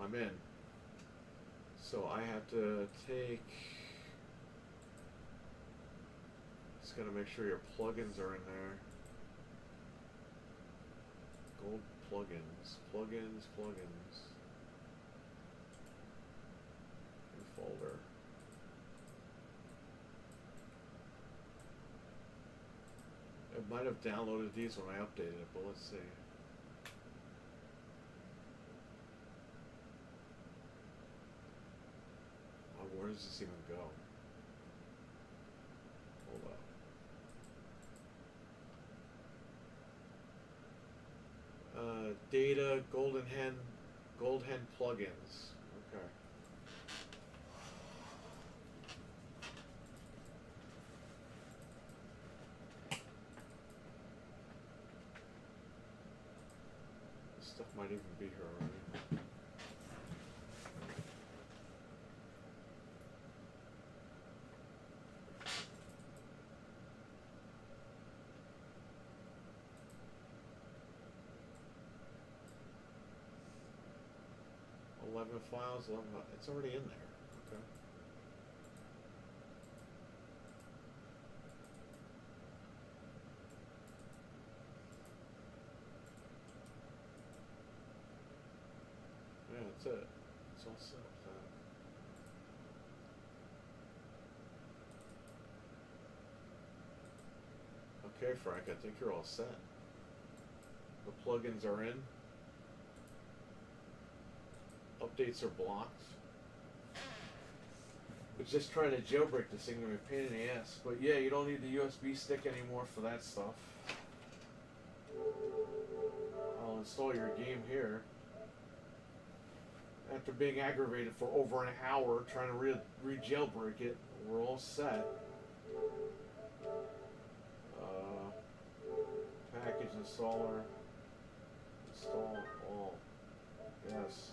I'm in. So I have to take. Just gotta make sure your plugins are in there. Gold plugins, plugins. New folder. I might have downloaded these when I updated it, but let's see. Where does this even go? Hold up. Data, Gold Hen plugins. Okay. Stuff might even be here already. Files, it's already in there. Okay. Yeah, that's it. It's all set with that. Okay, Frank, I think you're all set. The plugins are in. Updates are blocked. was just trying to jailbreak this thing to be a pain in the ass. But yeah, you don't need the USB stick anymore for that stuff. I'll install your game here. After being aggravated for over an hour trying to re-jailbreak it, we're all set. Package installer. Install all. Yes.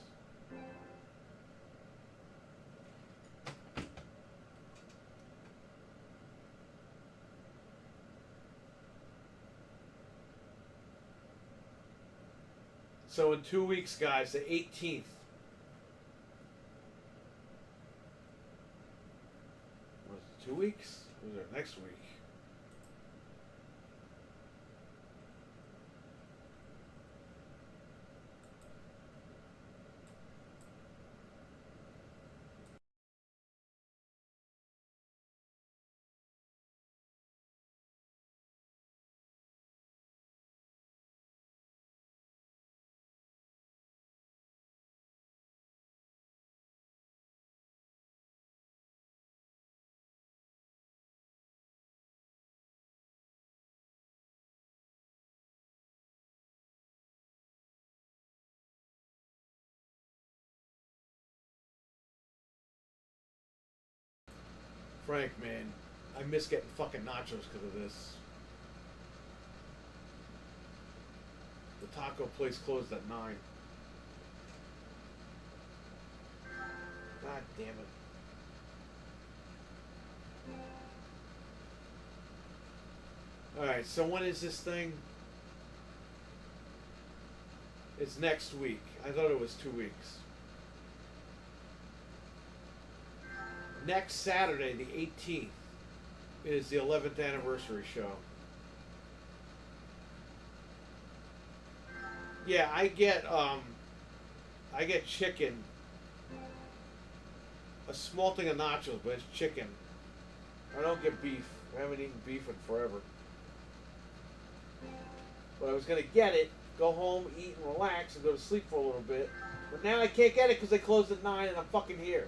So in 2 weeks, guys, the 18th. Was it 2 weeks? Or was it next week? Frank, man, I miss getting fucking nachos because of this. The taco place closed at 9. God damn it. Alright, so when is this thing? It's next week. I thought it was 2 weeks. Next Saturday, the 18th, is the 11th anniversary show. Yeah, I get chicken. A small thing of nachos, but it's chicken. I don't get beef. I haven't eaten beef in forever. But I was gonna get it, go home, eat and relax, and go to sleep for a little bit. But now I can't get it because they closed at 9 and I'm fucking here.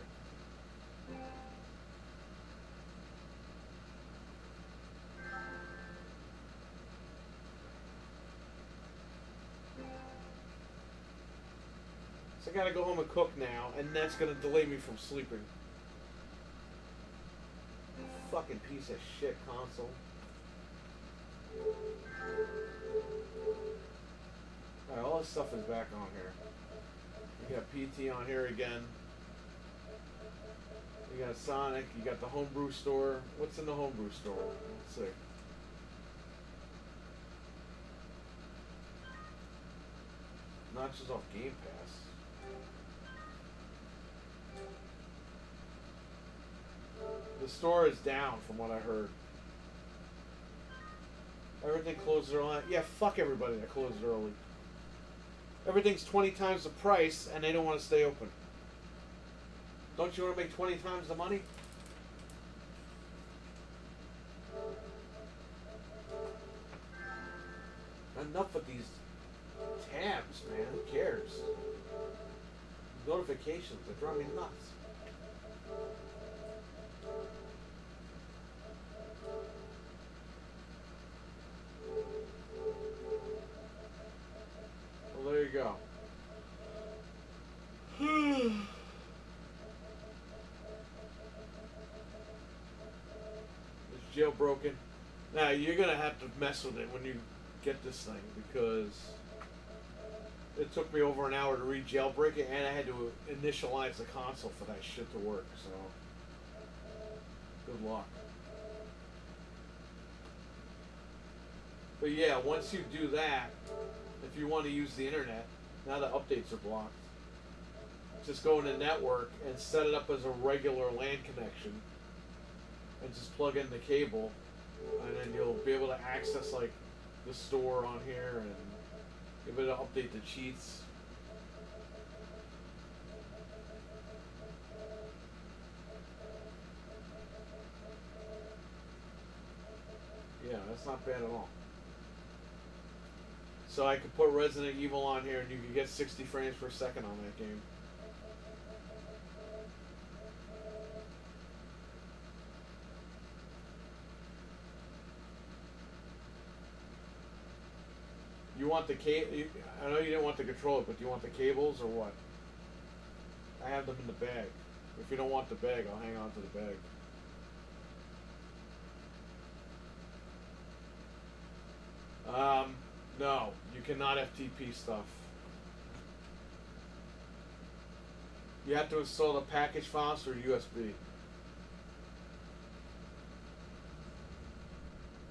So I gotta go home and cook now, and that's gonna delay me from sleeping. Fucking piece of shit console. Alright, all this stuff is back on here. You got PT on here again. You got Sonic, you got the homebrew store. What's in the homebrew store? Let's see. Notches off Game Pass. The store is down from what I heard. Everything closes early. Yeah, fuck everybody that closes early. Everything's 20 times the price and they don't want to stay open. Don't you want to make 20 times the money? Enough of these tabs, man. Who cares? Notifications, they drive me nuts. Well, there you go. It's jailbroken. Now, you're going to have to mess with it when you get this thing because it took me over an hour to re-jailbreak it and I had to initialize the console for that shit to work, so good luck. But yeah, once you do that, if you want to use the internet, now the updates are blocked. Just go into network and set it up as a regular LAN connection and just plug in the cable and then you'll be able to access like the store on here and you'll be able to update the cheats. Yeah, that's not bad at all. So I could put Resident Evil on here and you could get 60 frames per second on that game. You want the I know you didn't want the controller, but do you want the cables or what? I have them in the bag. If you don't want the bag, I'll hang on to the bag. No, you cannot FTP stuff. You have to install the package files through USB.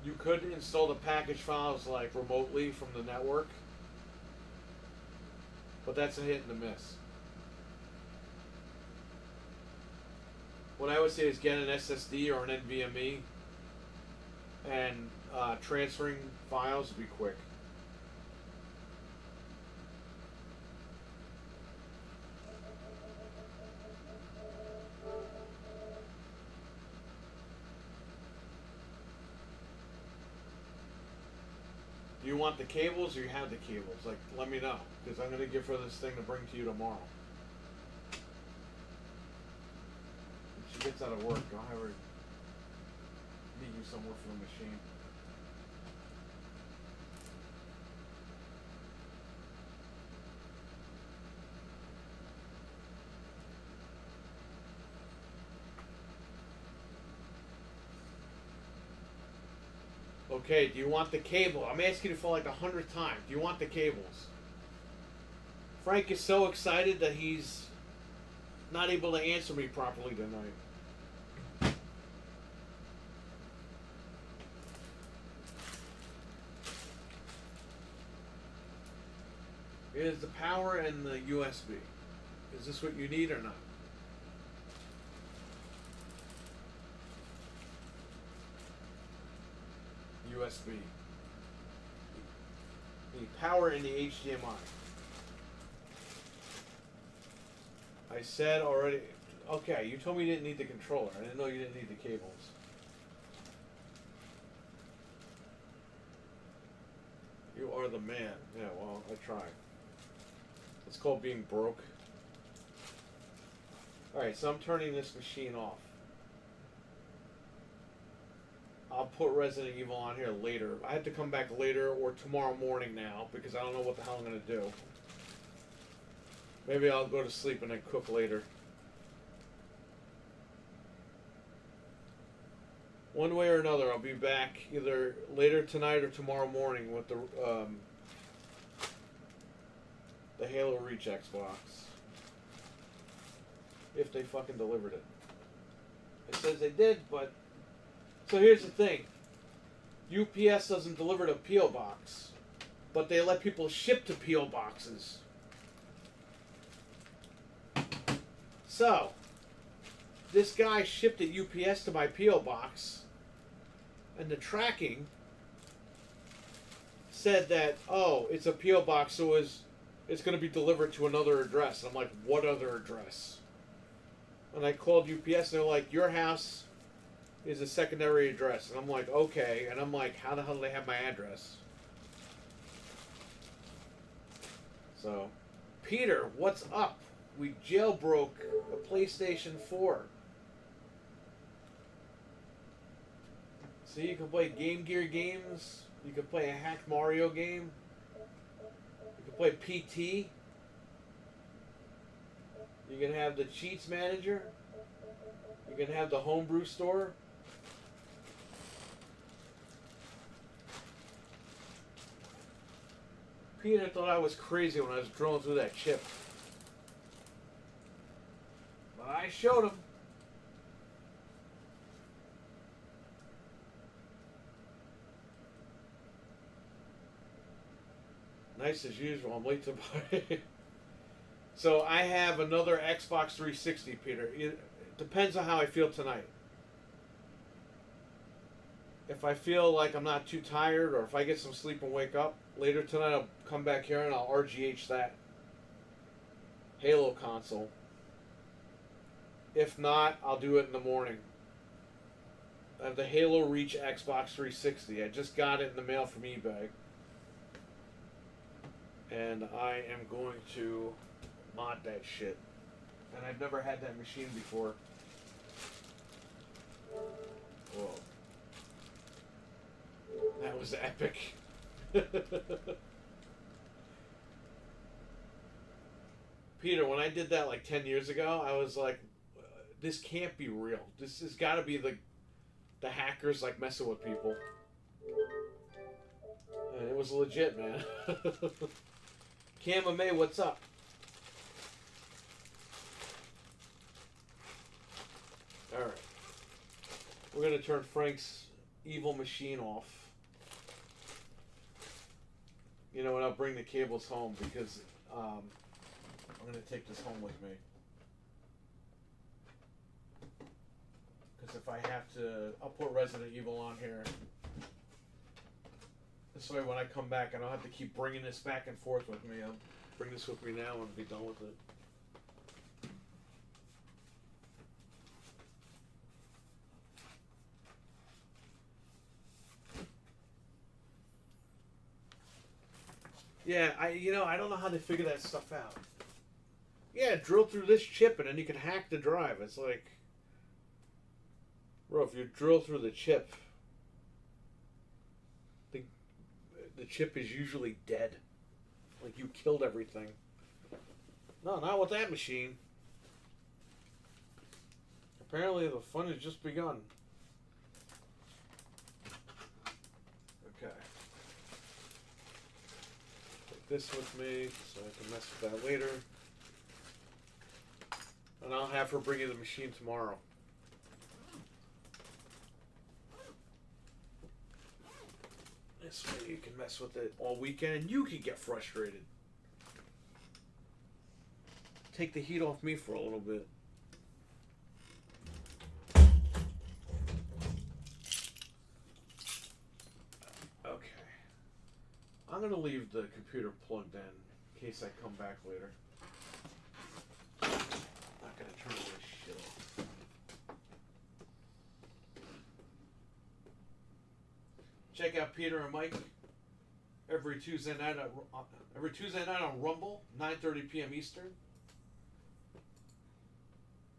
You could install the package files like remotely from the network, but that's a hit and a miss. What I would say is get an SSD or an NVMe, and transferring files would be quick. Do you want the cables or you have the cables? Like, let me know, because I'm going to give her this thing to bring to you tomorrow. When she gets out of work, I'll have her meet you somewhere for the machine. Okay, do you want the cable? I'm asking you for like 100th time. Do you want the cables? Frank is so excited that he's not able to answer me properly tonight. Is the power and the USB. Is this what you need or not? USB. The power in the HDMI. I said already. Okay, you told me you didn't need the controller. I didn't know you didn't need the cables. You are the man. Yeah, well, I tried. It's called being broke. Alright, so I'm turning this machine off. I'll put Resident Evil on here later. I have to come back later or tomorrow morning now because I don't know what the hell I'm going to do. Maybe I'll go to sleep and then cook later. One way or another, I'll be back either later tonight or tomorrow morning with the Halo Reach Xbox. If they fucking delivered it. It says they did, but... So here's the thing. UPS doesn't deliver to P.O. Box, but they let people ship to P.O. Boxes. So, this guy shipped at UPS to my P.O. Box, and the tracking said that, oh, it's a P.O. Box, so it's going to be delivered to another address. And I'm like, what other address? And I called UPS, and they're like, your house is a secondary address. And I'm like, okay. And I'm like, how the hell do they have my address? So, Peter, what's up? We jailbroke a PlayStation 4. So you can play Game Gear games. You can play a hacked Mario game. You can play PT. You can have the Cheats Manager. You can have the Homebrew Store. Peter thought I was crazy when I was drilling through that chip. But I showed him. Nice as usual. I'm late to buy. So I have another Xbox 360, Peter. It depends on how I feel tonight. If I feel like I'm not too tired, or if I get some sleep and wake up later tonight, I'll come back here and I'll RGH that Halo console. If not, I'll do it in the morning. I have the Halo Reach Xbox 360. I just got it in the mail from eBay. And I am going to mod that shit. And I've never had that machine before. Whoa. That was epic. Peter, when I did that like 10 years ago, I was like, this can't be real. This has got to be the hackers like messing with people. And it was legit, man. Cam May, what's up? Alright. We're going to turn Frank's evil machine off. You know, and I'll bring the cables home because I'm going to take this home with me. Because if I have to, I'll put Resident Evil on here. This way when I come back, I don't have to keep bringing this back and forth with me. I'll bring this with me now and be done with it. Yeah, I don't know how they figure that stuff out. Yeah, drill through this chip and then you can hack the drive. It's like, bro, if you drill through the chip, the chip is usually dead. Like you killed everything. No, not with that machine. Apparently the fun has just begun. Okay. Take this with me so I can mess with that later. And I'll have her bring you the machine tomorrow. This way you can mess with it all weekend and you can get frustrated. Take the heat off me for a little bit. Okay. I'm going to leave the computer plugged in case I come back later. Not going to turn all this shit off. Check out Peter and Mike every Tuesday night on Rumble, 9:30 p.m. Eastern.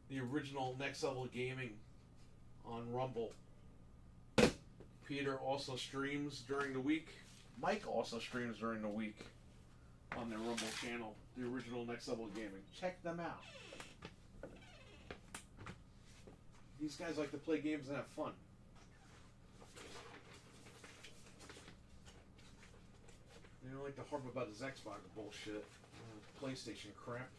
The original Next Level Gaming on Rumble. Peter also streams during the week. Mike also streams during the week on their Rumble channel, the original Next Level Gaming. Check them out. These guys like to play games and have fun. They don't like to harp about this Xbox bullshit. PlayStation crap.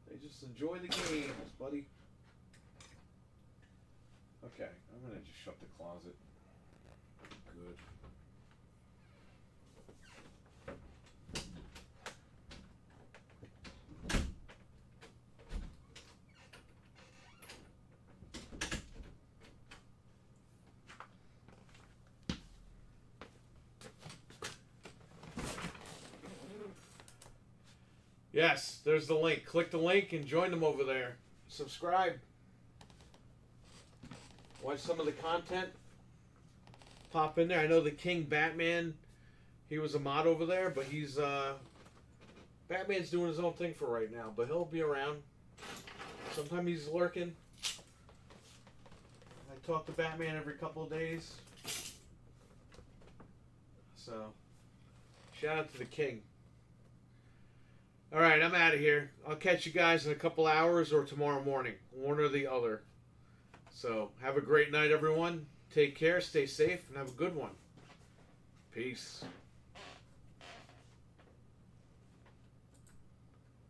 They just enjoy the games, buddy. Okay, I'm gonna just shut the closet. Good. Yes, there's the link. Click the link and join them over there. Subscribe. Watch some of the content. Pop in there. I know the King Batman, he was a mod over there, but he's Batman's doing his own thing for right now, but he'll be around. Sometimes he's lurking. I talk to Batman every couple of days. So, shout out to the King. Alright, I'm out of here. I'll catch you guys in a couple hours or tomorrow morning. One or the other. So, have a great night, everyone. Take care, stay safe, and have a good one. Peace.